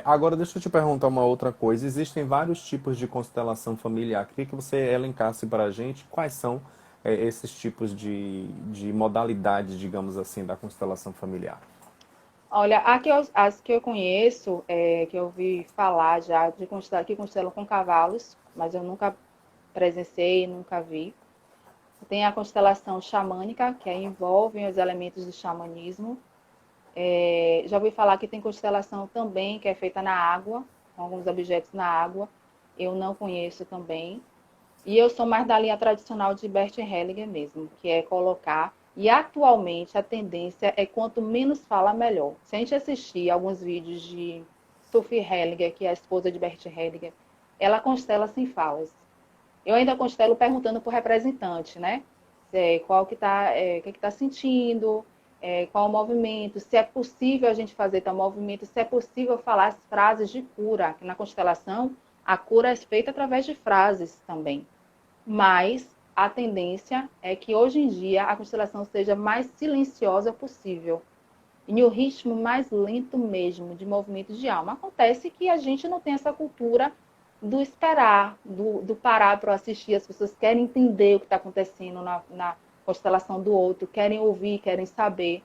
Agora deixa eu te perguntar uma outra coisa. Existem vários tipos de constelação familiar. Queria que você elencasse para a gente quais são esses tipos de modalidades, digamos assim, da constelação familiar. Olha, as que eu conheço, que eu ouvi falar já, que constelam com cavalos, mas eu nunca presenciei, nunca vi. Tem a constelação xamânica, que aí envolve os elementos do xamanismo. Já ouvi falar que tem constelação também, que é feita na água, com alguns objetos na água. Eu não conheço também. E eu sou mais da linha tradicional de Bert Hellinger mesmo, que é colocar. E atualmente a tendência é quanto menos fala, melhor. Se a gente assistir alguns vídeos de Sophie Hellinger, que é a esposa de Bert Hellinger, ela constela sem falas. Eu ainda constelo perguntando para o representante, né? Qual que tá, o que está sentindo, qual o movimento, se é possível a gente fazer tal movimento, se é possível falar as frases de cura. Que na constelação, a cura é feita através de frases também. Mas a tendência é que hoje em dia a constelação seja mais silenciosa possível. E no ritmo mais lento mesmo, de movimentos de alma. Acontece que a gente não tem essa cultura do esperar, do parar para assistir. As pessoas querem entender o que está acontecendo na constelação do outro, querem ouvir, querem saber.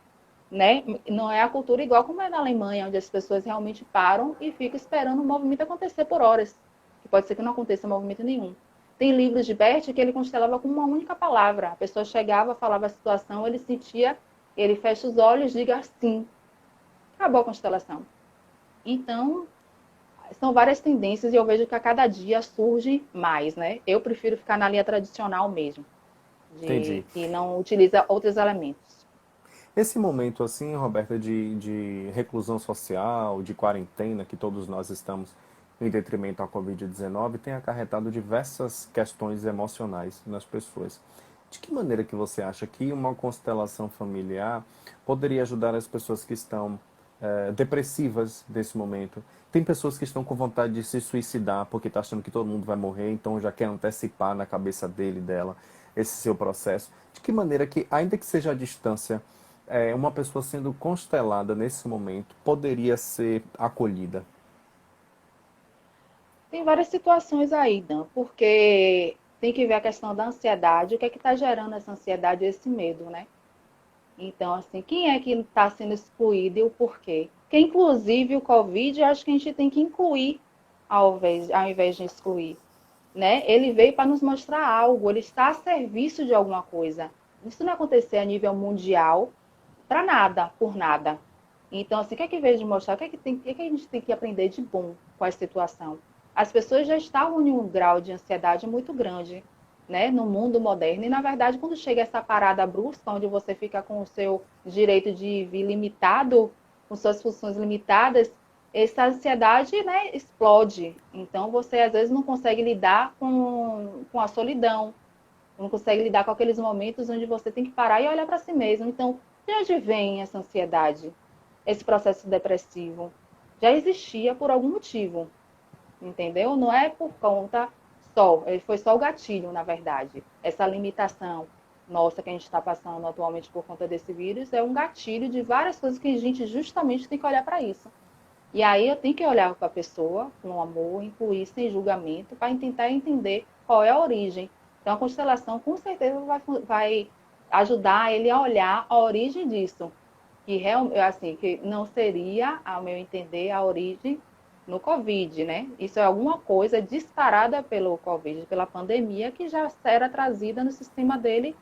Né? Não é a cultura igual como é na Alemanha, onde as pessoas realmente param e ficam esperando o movimento acontecer por horas. Que pode ser que não aconteça movimento nenhum. Tem livros de Bert que ele constelava com uma única palavra. A pessoa chegava, falava a situação, ele sentia, ele fecha os olhos, diga sim. Acabou a constelação. Então, são várias tendências e eu vejo que a cada dia surge mais, né? Eu prefiro ficar na linha tradicional mesmo, de Entendi. que não utiliza outros elementos. Esse momento, assim, Roberta, de reclusão social, de quarentena, que todos nós estamos em detrimento à Covid-19, tem acarretado diversas questões emocionais nas pessoas. De que maneira que você acha que uma constelação familiar poderia ajudar as pessoas que estão depressivas nesse momento? Tem pessoas que estão com vontade de se suicidar porque está achando que todo mundo vai morrer, então já quer antecipar na cabeça dele, dela, esse seu processo. De que maneira que, ainda que seja à distância, uma pessoa sendo constelada nesse momento poderia ser acolhida? Tem várias situações aí, Dan, porque tem que ver a questão da ansiedade, o que é que está gerando essa ansiedade e esse medo, né? Então, assim, quem é que está sendo excluído e o porquê? Porque, inclusive, o Covid, eu acho que a gente tem que incluir ao invés de excluir, né? Ele veio para nos mostrar algo, ele está a serviço de alguma coisa. Isso não acontecer a nível mundial para nada, por nada. Então, assim, o que é que veio de mostrar? O que é que a gente tem que aprender de bom com a situação? As pessoas já estavam em um grau de ansiedade muito grande, né, no mundo moderno. E, na verdade, quando chega essa parada brusca, onde você fica com o seu direito de vir limitado, com suas funções limitadas, essa ansiedade, né, explode. Então, você, às vezes, não consegue lidar com a solidão, não consegue lidar com aqueles momentos onde você tem que parar e olhar para si mesmo. Então, de onde vem essa ansiedade, esse processo depressivo? Já existia por algum motivo, entendeu? Não é por conta só, foi só o gatilho, na verdade. Essa limitação nossa que a gente está passando atualmente por conta desse vírus é um gatilho de várias coisas que a gente justamente tem que olhar para isso. E aí eu tenho que olhar para a pessoa com amor, incluir sem julgamento, para tentar entender qual é a origem. Então a constelação com certeza vai ajudar ele a olhar a origem disso. Que, assim, que não seria, ao meu entender, a origem no Covid, né? Isso é alguma coisa disparada pelo Covid, pela pandemia, que já era trazida no sistema dele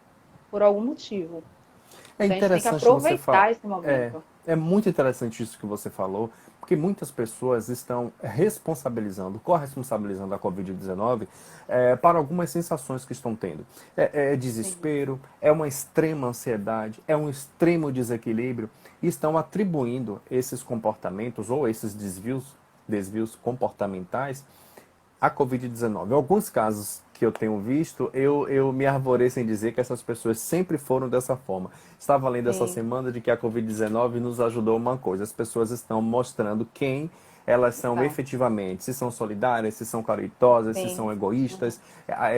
por algum motivo. É Então a gente tem que interessante você falar. aproveitar esse momento. É muito interessante isso que você falou, porque muitas pessoas estão responsabilizando, corresponsabilizando a Covid-19 para algumas sensações que estão tendo. É Sim. desespero, é uma extrema ansiedade, é um extremo desequilíbrio, e estão atribuindo esses comportamentos ou esses desvios comportamentais a Covid-19. Alguns casos que eu tenho visto, eu me arvoreço em dizer que essas pessoas sempre foram dessa forma. Estava lendo essa Sim, semana de que a Covid-19 nos ajudou uma coisa, as pessoas estão mostrando quem elas são então, efetivamente, se são solidárias, se são caritosas, se sim. são Uhum. egoístas.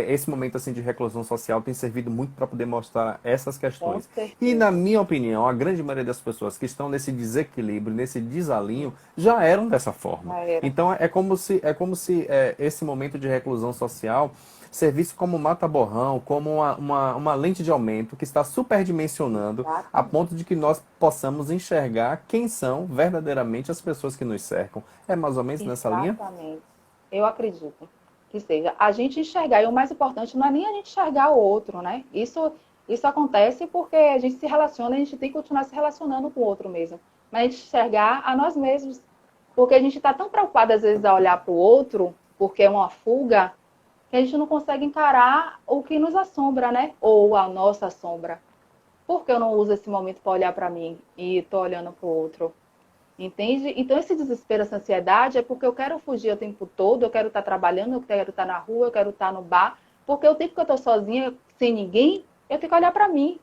Esse momento assim de reclusão social tem servido muito para poder mostrar essas Com questões. E na certeza. minha opinião, a grande maioria das pessoas que estão nesse desequilíbrio, nesse desalinho, já eram dessa forma. Já era. Então é como se esse momento de reclusão social servisse como mata-borrão, como uma lente de aumento que está superdimensionando a Exatamente. ponto de que nós possamos enxergar quem são verdadeiramente as pessoas que nos cercam. É mais ou menos nessa linha? Exatamente. Eu acredito que seja a gente enxergar, e o mais importante não é nem a gente enxergar o outro, né? Isso acontece porque a gente se relaciona, a gente tem que continuar se relacionando com o outro mesmo. Mas a gente enxergar a nós mesmos. Porque a gente está tão preocupado, às vezes, a olhar para o outro, porque é uma fuga, que a gente não consegue encarar o que nos assombra, né? Ou a nossa sombra. Por que eu não uso esse momento para olhar para mim e estou olhando para o outro? Entende? Então, esse desespero, essa ansiedade é porque eu quero fugir o tempo todo, eu quero estar trabalhando, eu quero estar na rua, eu quero estar no bar, porque o tempo que eu estou sozinha, sem ninguém, eu tenho que olhar para mim.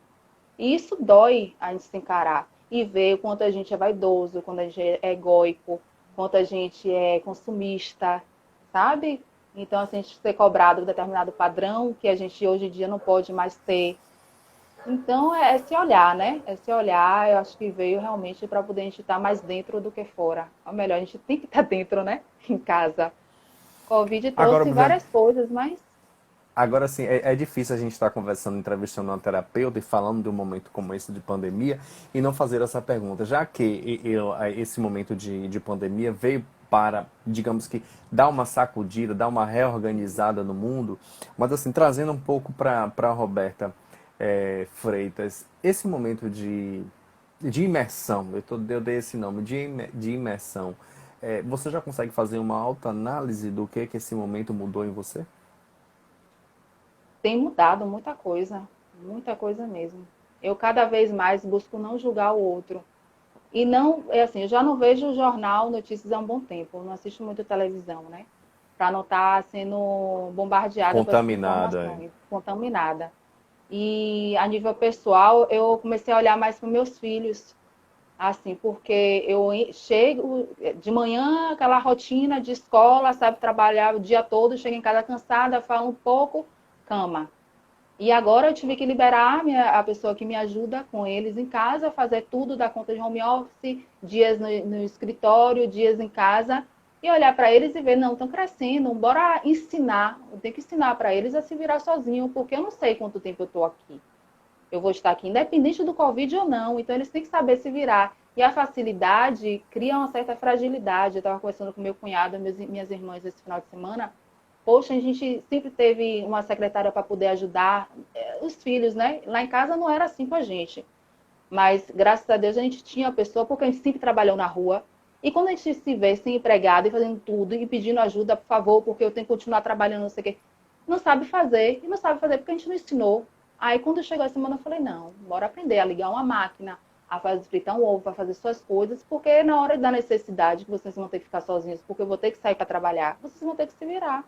E isso dói a gente se encarar e ver o quanto a gente é vaidoso, quanto a gente é egóico, quanto a gente é consumista, sabe? Então, assim, a gente ser cobrado um determinado padrão que a gente hoje em dia não pode mais ter. Então, é se olhar, né? É se olhar, eu acho que veio realmente para poder a gente estar mais dentro do que fora. Ou melhor, a gente tem que estar dentro, né? Em casa. Covid Agora, trouxe por exemplo, várias coisas, mas agora sim, é difícil a gente estar conversando, entrevistando uma terapeuta e falando de um momento como esse de pandemia e não fazer essa pergunta, já que esse momento de pandemia veio para, digamos que, dar uma sacudida, dar uma reorganizada no mundo, mas assim, trazendo um pouco para a Roberta Freitas, esse momento de imersão, eu dei esse nome, de imersão, você já consegue fazer uma autoanálise do que esse momento mudou em você? tem mudado muita coisa mesmo. Eu cada vez mais busco não julgar o outro. E não, é assim, eu já não vejo jornal, notícias há um bom tempo, eu não assisto muito televisão, né? Para não estar sendo bombardeada com essas Contaminada. informações, contaminada. E a nível pessoal, eu comecei a olhar mais para meus filhos, assim, porque eu chego de manhã, aquela rotina de escola, sabe, trabalhar o dia todo, chego em casa cansada, falo um pouco, cama. E agora eu tive que liberar a pessoa que me ajuda com eles em casa, fazer tudo da conta de home office, dias no escritório, dias em casa, e olhar para eles e ver, não, estão crescendo, bora ensinar. Eu tenho que ensinar para eles a se virar sozinho, porque eu não sei quanto tempo eu estou aqui. Eu vou estar aqui independente do Covid ou não, então eles têm que saber se virar. E a facilidade cria uma certa fragilidade. Eu estava conversando com meu cunhado, minhas irmãs esse final de semana. Poxa, a gente sempre teve uma secretária para poder ajudar os filhos, né? Lá em casa não era assim com a gente. Mas, graças a Deus, a gente tinha a pessoa, porque a gente sempre trabalhou na rua. E quando a gente se vê sem empregado e fazendo tudo, e pedindo ajuda, por favor, porque eu tenho que continuar trabalhando, não sei o quê, não sabe fazer. E não sabe fazer porque a gente não ensinou. Aí, quando chegou a semana, eu falei, não, bora aprender a ligar uma máquina, a fazer fritar um ovo, a fazer suas coisas, porque na hora da necessidade, que vocês vão ter que ficar sozinhos, porque eu vou ter que sair para trabalhar, vocês vão ter que se virar.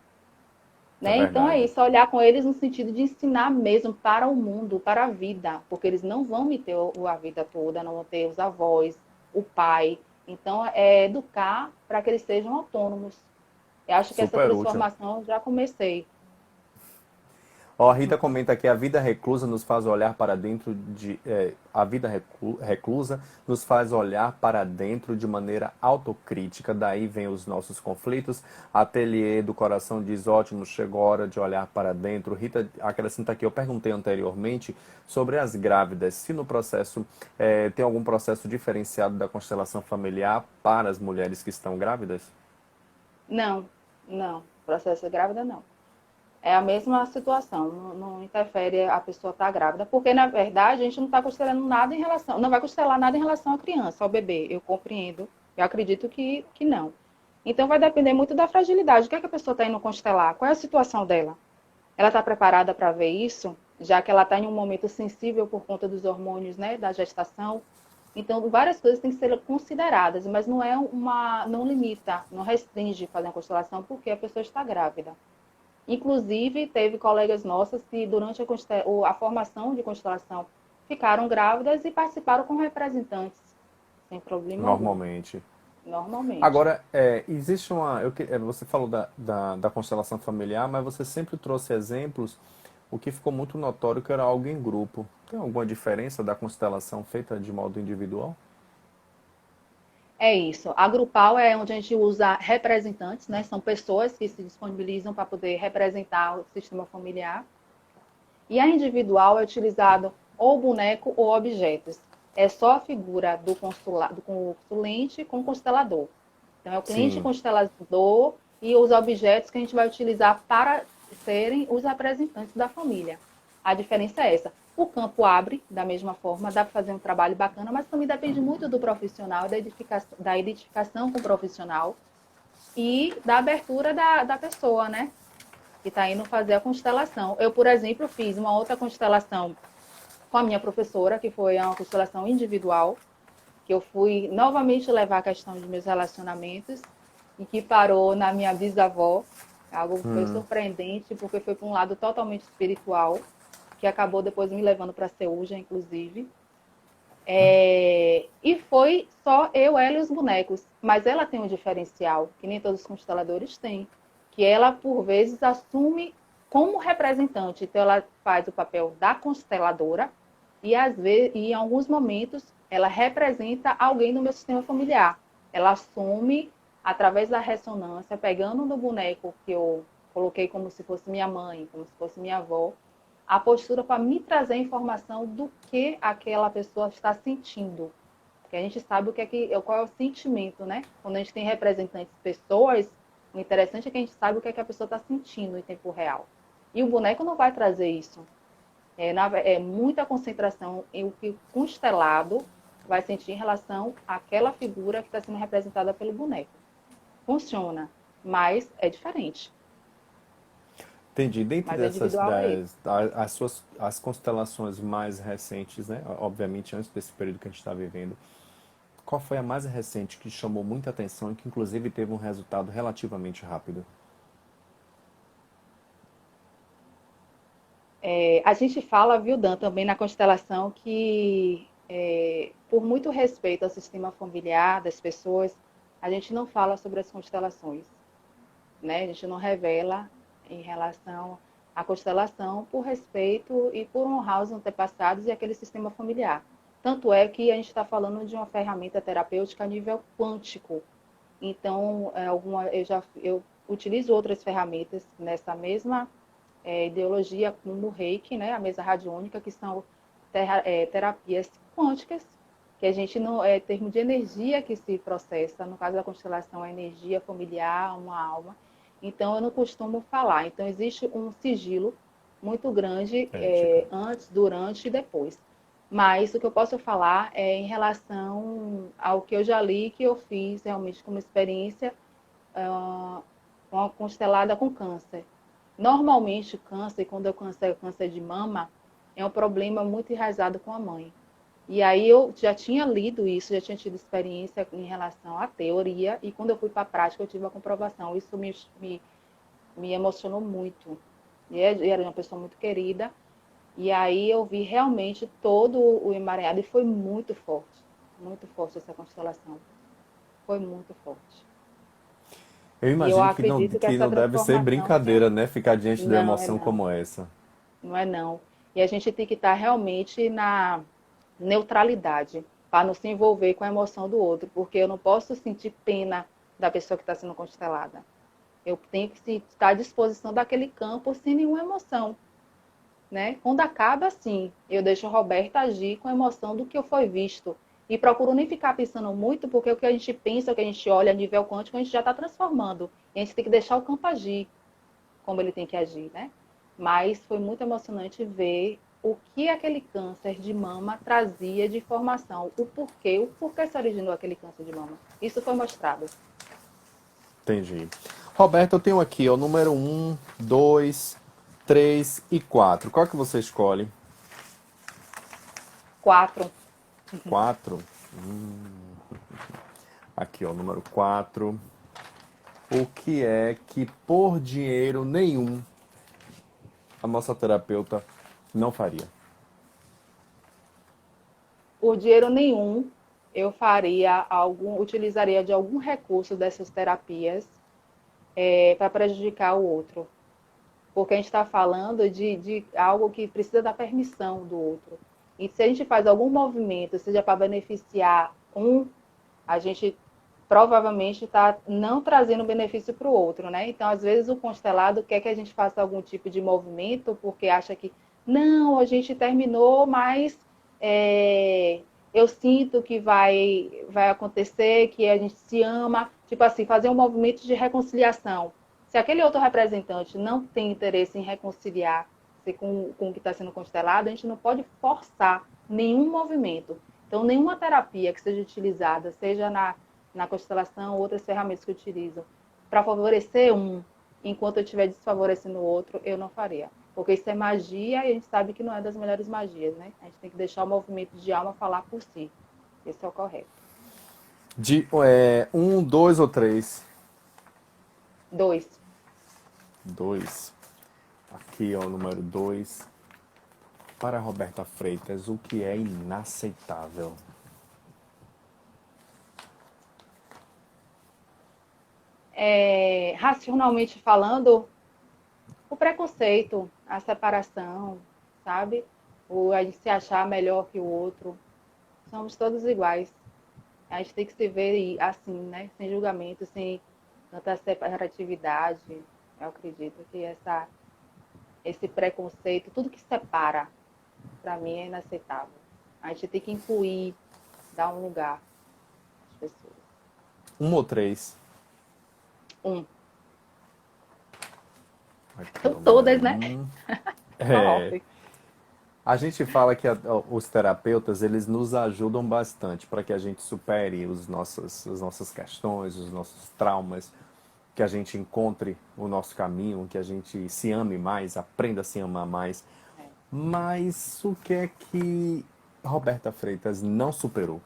É Né? Então é verdade. isso, olhar com eles no sentido de ensinar mesmo para o mundo, para a vida, porque eles não vão me ter a vida toda, não vão ter os avós, o pai. Então é educar para que eles sejam autônomos. Eu acho que essa Super útil. transformação eu já comecei. Ó, a Rita comenta que a vida reclusa nos faz olhar para dentro a vida reclusa nos faz olhar para dentro de maneira autocrítica, daí vem os nossos conflitos. Ateliê do Coração diz, ótimo, chegou a hora de olhar para dentro. Rita acrescenta aqui, eu perguntei anteriormente sobre as grávidas, se no processo tem algum processo diferenciado da constelação familiar para as mulheres que estão grávidas? Não, não. Processo grávida, não. É a mesma situação, não interfere a pessoa estar grávida, porque na verdade a gente não está constelando nada em relação, não vai constelar nada em relação à criança, ao bebê. Eu compreendo, eu acredito que não. Então vai depender muito da fragilidade. O que é que a pessoa está indo constelar? Qual é a situação dela? Ela está preparada para ver isso, já que ela está em um momento sensível por conta dos hormônios, né, da gestação. Então, várias coisas têm que ser consideradas, mas não limita, não restringe fazer a constelação porque a pessoa está grávida. Inclusive, teve colegas nossas que, durante a formação de constelação, ficaram grávidas e participaram com representantes, sem problema algum, Normalmente. normalmente. Agora, existe uma. Você falou da constelação familiar, mas você sempre trouxe exemplos, o que ficou muito notório que era algo em grupo. Tem alguma diferença da constelação feita de modo individual? É isso. A grupal é onde a gente usa representantes, né? São pessoas que se disponibilizam para poder representar o sistema familiar. E a individual é utilizado ou boneco ou objetos. É só a figura do consulente com o constelador. Então, é o cliente Sim, constelador e os objetos que a gente vai utilizar para serem os representantes da família. A diferença é essa. O campo abre da mesma forma, dá para fazer um trabalho bacana, mas também depende muito do profissional, da identificação com o profissional e da abertura da pessoa, né? Que está indo fazer a constelação. Eu, por exemplo, fiz uma outra constelação com a minha professora, que foi uma constelação individual, que eu fui novamente levar a questão dos meus relacionamentos e que parou na minha bisavó. Algo que foi surpreendente, porque foi para um lado totalmente espiritual, que acabou depois me levando para a Ceúja, inclusive. E foi só eu, ela e os bonecos. Mas ela tem um diferencial, que nem todos os consteladores têm, que ela, por vezes, assume como representante. Então, ela faz o papel da consteladora e, às vezes, e em alguns momentos, ela representa alguém do meu sistema familiar. Ela assume, através da ressonância, pegando no boneco que eu coloquei como se fosse minha mãe, como se fosse minha avó, a postura para me trazer a informação do que aquela pessoa está sentindo. Porque a gente sabe qual é o sentimento, né? Quando a gente tem representantes pessoas, o interessante é que a gente sabe o que a pessoa está sentindo em tempo real. E o boneco não vai trazer isso. É muita concentração em o que o constelado vai sentir em relação àquela figura que está sendo representada pelo boneco. Funciona, mas é diferente. entendi. Dentro Mas é dessas individual é isso. as constelações mais recentes, né? Obviamente antes desse período que a gente está vivendo, qual foi a mais recente que chamou muita atenção e que inclusive teve um resultado relativamente rápido? A gente fala, viu, Dan, também na constelação que, por muito respeito ao sistema familiar das pessoas, a gente não fala sobre as constelações, né? A gente não revela em relação à constelação por respeito e por honrar os antepassados e aquele sistema familiar. Tanto é que a gente está falando de uma ferramenta terapêutica a nível quântico. Então, eu utilizo outras ferramentas nessa mesma ideologia, como o Reiki, né, a mesa radiônica, que são terapias quânticas, que a gente não é termo de energia que se processa. No caso da constelação, é energia familiar, uma alma. Então, eu não costumo falar. Então, existe um sigilo muito grande Ética. antes, durante e depois. Mas o que eu posso falar é em relação ao que eu já li, que eu fiz realmente como experiência, uma constelada com câncer. Normalmente, o câncer, quando é câncer de mama, é um problema muito enraizado com a mãe. E aí eu já tinha lido isso, já tinha tido experiência em relação à teoria, e quando eu fui para a prática, eu tive a comprovação. Isso me emocionou muito. E era uma pessoa muito querida. E aí eu vi realmente todo o emaranhado, e foi muito forte essa constelação. Foi muito forte. Eu E eu imagino acredito que que essa não deve ser transformação tenha. brincadeira, né? Ficar diante de uma Não, é emoção não. como essa. Não é não. E a gente tem que estar realmente na neutralidade, para não se envolver com a emoção do outro, porque eu não posso sentir pena da pessoa que está sendo constelada. Eu tenho que estar à disposição daquele campo sem nenhuma emoção, né? Quando acaba assim, eu deixo a Roberta agir com a emoção do que foi visto. E procuro nem ficar pensando muito, porque o que a gente pensa, o que a gente olha a nível quântico, a gente já está transformando. E a gente tem que deixar o campo agir como ele tem que agir, né? Mas foi muito emocionante ver o que aquele câncer de mama trazia de informação, o porquê se originou aquele câncer de mama. Isso foi mostrado. Entendi. Roberto, eu tenho aqui o número um, 2, 3 e 4. Qual que você escolhe? 4. 4. Aqui, ó, número 4. O que é que por dinheiro nenhum a massoterapeuta não faria? Por dinheiro nenhum, eu faria utilizaria de algum recurso dessas terapias para prejudicar o outro. Porque a gente está falando de algo que precisa da permissão do outro. E se a gente faz algum movimento, seja para beneficiar um, a gente provavelmente está não trazendo benefício para o outro, né? Então, às vezes, o constelado quer que a gente faça algum tipo de movimento porque acha que, não, a gente terminou, mas eu sinto que vai acontecer, que a gente se ama. Tipo assim, fazer um movimento de reconciliação. Se aquele outro representante não tem interesse em reconciliar com o que está sendo constelado, a gente não pode forçar nenhum movimento. Então, nenhuma terapia que seja utilizada, seja na constelação ou outras ferramentas que utilizam, para favorecer um, enquanto eu estiver desfavorecendo o outro, eu não faria. Porque isso é magia e a gente sabe que não é das melhores magias, né? A gente tem que deixar o movimento de alma falar por si. Esse é o correto. De um, dois ou três? 2. Dois. Aqui, ó, o número dois. Para Roberta Freitas, o que é inaceitável? Racionalmente falando, o preconceito, a separação, sabe? A gente se achar melhor que o outro. Somos todos iguais. A gente tem que se ver assim, né? Sem julgamento, sem tanta separatividade. Eu acredito que esse preconceito, tudo que separa, para mim é inaceitável. A gente tem que incluir, dar um lugar às pessoas. Um ou três? Um. Aqui, São ó, todas, número né? um. Top. A gente fala que os terapeutas, eles nos ajudam bastante para que a gente supere as nossas questões, os nossos traumas, que a gente encontre o nosso caminho, que a gente se ame mais, aprenda a se amar mais. É. Mas o que é que Roberta Freitas não superou?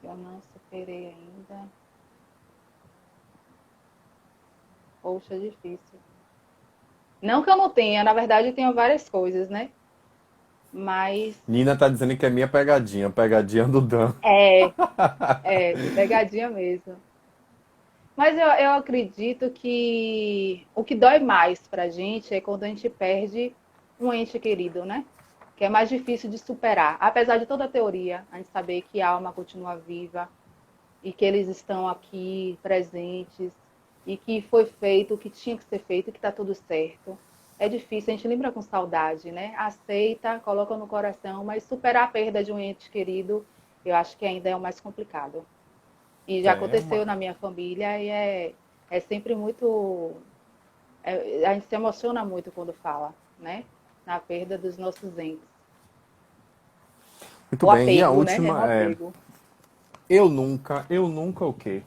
Eu não superei ainda. Poxa, difícil. Não que eu não tenha, na verdade eu tenho várias coisas, né? Mas Nina tá dizendo que é minha pegadinha, pegadinha do Dan. é, pegadinha mesmo. Mas eu acredito que o que dói mais pra gente é quando a gente perde um ente querido, né? Que é mais difícil de superar. Apesar de toda a teoria, a gente saber que a alma continua viva e que eles estão aqui presentes e que foi feito o que tinha que ser feito e que está tudo certo. É difícil, a gente lembra com saudade, né? Aceita, coloca no coração, mas superar a perda de um ente querido, eu acho que ainda é o mais complicado. E já É aconteceu uma... na minha família e é sempre muito. A gente se emociona muito quando fala, né? Na perda dos nossos entes. Muito O bem, e a apego, né? É um última é... apego. Eu nunca o quê?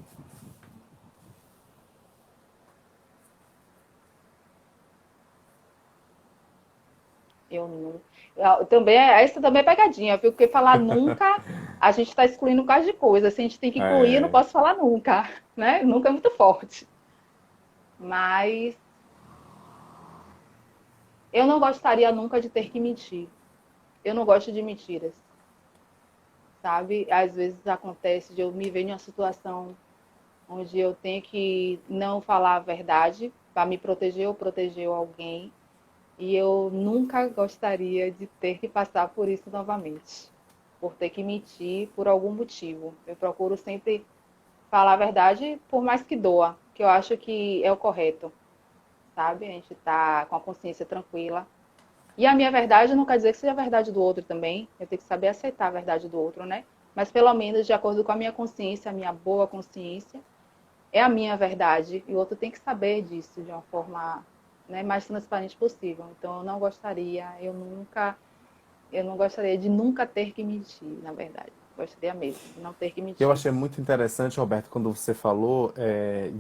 Eu não. Também, essa também é pegadinha, viu? Porque falar nunca, a gente está excluindo um bocado de coisa. Se a gente tem que incluir, eu não É, posso falar nunca, né? Nunca é muito forte. Mas eu não gostaria nunca de ter que mentir. Eu não gosto de mentiras, sabe? Às vezes acontece de eu me ver em uma situação onde eu tenho que não falar a verdade para me proteger ou proteger alguém. E eu nunca gostaria de ter que passar por isso novamente, por ter que mentir por algum motivo. Eu procuro sempre falar a verdade, por mais que doa, que eu acho que é o correto, sabe? A gente tá com a consciência tranquila. E a minha verdade não quer dizer que seja a verdade do outro também. Eu tenho que saber aceitar a verdade do outro, né? Mas pelo menos de acordo com a minha consciência, a minha boa consciência, é a minha verdade. E o outro tem que saber disso de uma forma, né, mais transparente possível. Então eu não gostaria de nunca ter que mentir, na verdade. Gostaria mesmo de não ter que eu mentir. achei muito interessante, Roberto, quando você falou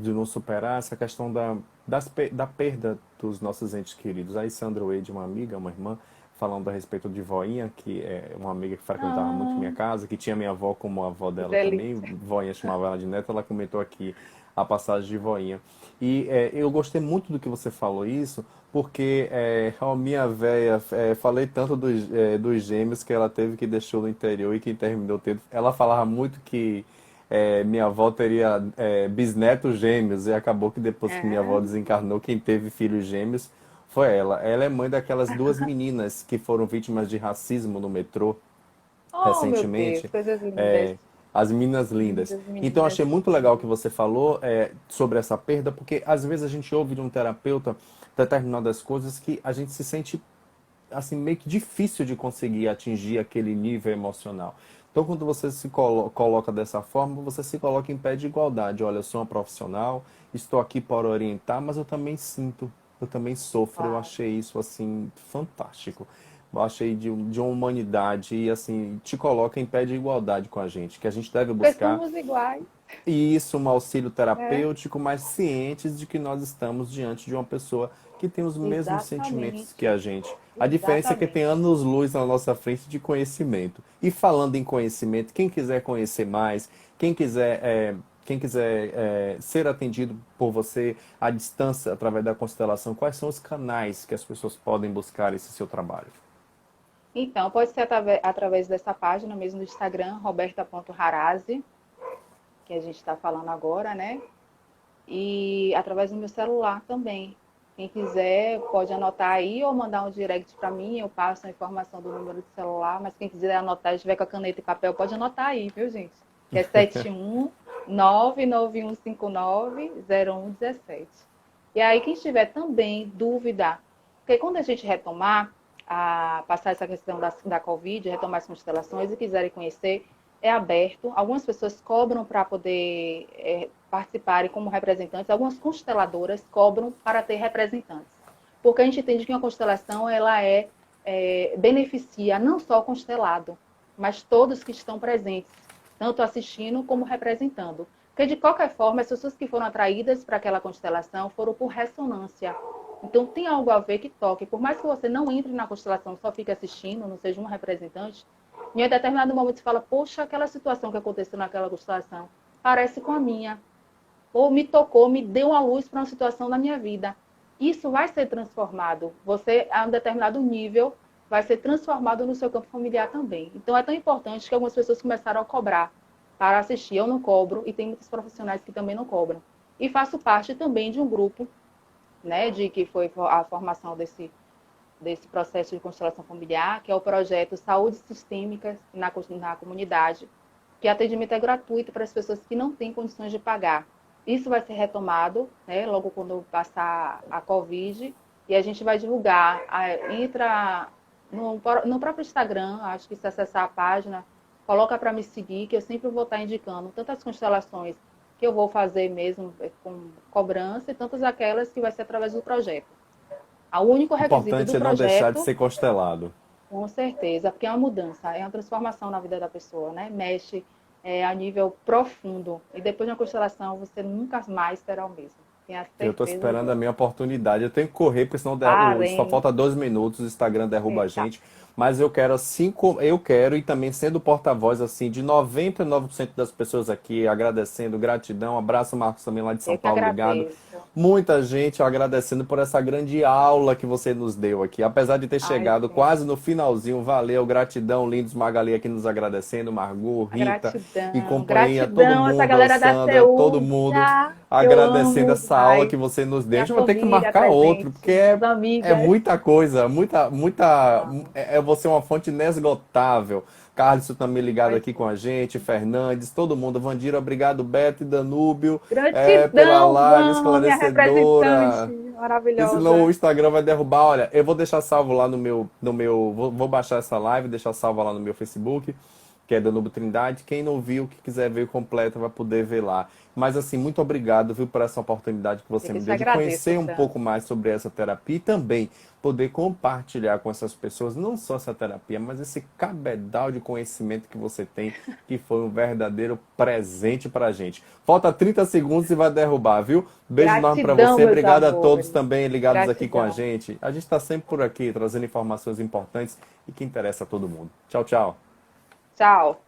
de não superar essa questão da perda dos nossos entes queridos. Aí Sandra Wade, uma amiga, uma irmã, falando a respeito de voinha, que é uma amiga que frequentava muito Ah, minha casa, que tinha minha avó como avó que dela também, delícia. voinha chamava ela de neta, ela comentou aqui a passagem de voinha. E eu gostei muito do que você falou isso, porque a minha véia, falei tanto dos gêmeos que ela teve que deixou no interior e que terminou tendo. Ela falava muito que minha avó teria bisnetos gêmeos e acabou que depois que minha avó É. desencarnou, quem teve filhos gêmeos foi ela. Ela é mãe daquelas duas meninas que foram vítimas de racismo no metrô Oh, meu Deus, recentemente, coisas lindas. é, as meninas lindas. Lindas Então, meninas. achei muito legal o que você falou sobre essa perda, porque às vezes a gente ouve de um terapeuta determinadas coisas que a gente se sente assim meio que difícil de conseguir atingir aquele nível emocional. Então, quando você se coloca dessa forma, você se coloca em pé de igualdade. Olha, eu sou uma profissional, estou aqui para orientar, mas eu também sinto, eu também sofro. Eu Claro. achei isso assim fantástico. Eu achei de uma humanidade e assim te coloca em pé de igualdade com a gente, que a gente deve Porque buscar somos iguais, e isso, um auxílio né? terapêutico, mas cientes de que nós estamos diante de uma pessoa que tem os mesmos sentimentos que Exatamente. a gente. A diferença é que tem Exatamente. anos-luz na nossa frente de conhecimento. E falando em conhecimento, quem quiser conhecer mais, quem quiser ser atendido por você à distância, através da constelação, quais são os canais que as pessoas podem buscar esse seu trabalho? Então, pode ser através dessa página mesmo do Instagram, roberta.harazi, que a gente está falando agora, né? E através do meu celular também. Quem quiser pode anotar aí ou mandar um direct para mim, eu passo a informação do número de celular, mas quem quiser anotar e estiver com a caneta e papel, pode anotar aí, viu, gente? Que é 71 991590117. E aí, quem tiver também dúvida, porque quando a gente retomar, passar essa questão da Covid, retomar as constelações e quiserem conhecer, é aberto. Algumas pessoas cobram para poder participarem como representantes. Algumas consteladoras cobram para ter representantes. Porque a gente entende que uma constelação ela beneficia não só o constelado, mas todos que estão presentes, tanto assistindo como representando. Porque, de qualquer forma, as pessoas que foram atraídas para aquela constelação foram por ressonância. Então, tem algo a ver que toque. Por mais que você não entre na constelação, só fique assistindo, não seja um representante, em um determinado momento você fala, poxa, aquela situação que aconteceu naquela constelação parece com a minha. Ou me tocou, me deu uma luz para uma situação da minha vida. Isso vai ser transformado. Você, a um determinado nível, vai ser transformado no seu campo familiar também. Então, é tão importante que algumas pessoas começaram a cobrar para assistir. Eu não cobro e tem muitos profissionais que também não cobram. E faço parte também de um grupo, né, de que foi a formação desse processo de constelação familiar, que é o projeto Saúde Sistêmica na comunidade, que atendimento é gratuito para as pessoas que não têm condições de pagar. Isso vai ser retomado, né, logo quando passar a Covid, e a gente vai divulgar. Entra no próprio Instagram, acho que se acessar a página, coloca para me seguir, que eu sempre vou estar indicando tantas constelações que eu vou fazer mesmo com cobrança e tantas aquelas que vai ser através do projeto. O único O requisito do importante é não deixar de projeto, ser constelado. com certeza, porque é uma mudança, é uma transformação na vida da pessoa, né? Mexe a nível profundo. E depois de uma constelação, você nunca mais será o mesmo. Tenha Eu tô certeza esperando a disso. minha oportunidade. Eu tenho que correr, porque senão só Parem. falta 2 minutos, o Instagram derruba a Eita, gente. Mas eu quero, assim, eu quero, e também sendo porta-voz, assim, de 99% das pessoas aqui, agradecendo, gratidão. Abraço, Marcos, também lá de São eu que Paulo, ligado. agradeço. Muita gente agradecendo por essa grande aula que você nos deu aqui. Apesar de ter Ai, chegado gente, quase no finalzinho, valeu, gratidão, lindos Magali aqui nos agradecendo, Margot, Rita e gratidão, companhia, todo gratidão, essa mundo, galera da Sandra, todo Seúl, mundo que eu agradecendo amo essa aula que demais. você nos deu. A Minha gente vai ter que família marcar outro, presente, porque minhas é amigas. muita coisa, muita. Vamos, Você é uma fonte inesgotável. Carlos também ligado vai aqui com ser. a gente, Fernandes, todo mundo. Vandira, obrigado, Beto e Danúbio, pela Gratidão, live Van, minha representante esclarecedora. Porque senão o maravilhosa. Instagram vai derrubar. Olha, eu vou deixar salvo lá no meu, vou baixar essa live, deixar salva lá no meu Facebook. que é da Nubo Trindade. Quem não viu, que quiser ver completa, vai poder ver lá. Mas assim, muito obrigado, viu, por essa oportunidade que você Eu me que deu de agradeço, conhecer um Fran. pouco mais sobre essa terapia e também poder compartilhar com essas pessoas não só essa terapia, mas esse cabedal de conhecimento que você tem, que foi um verdadeiro presente pra gente. Falta 30 segundos e vai derrubar, viu? Beijo enorme pra Gratidão, você. meus Obrigado a todos amores. também ligados aqui com a Gratidão. gente. A gente está sempre por aqui trazendo informações importantes e que interessa a todo mundo. Tchau, tchau. Tchau.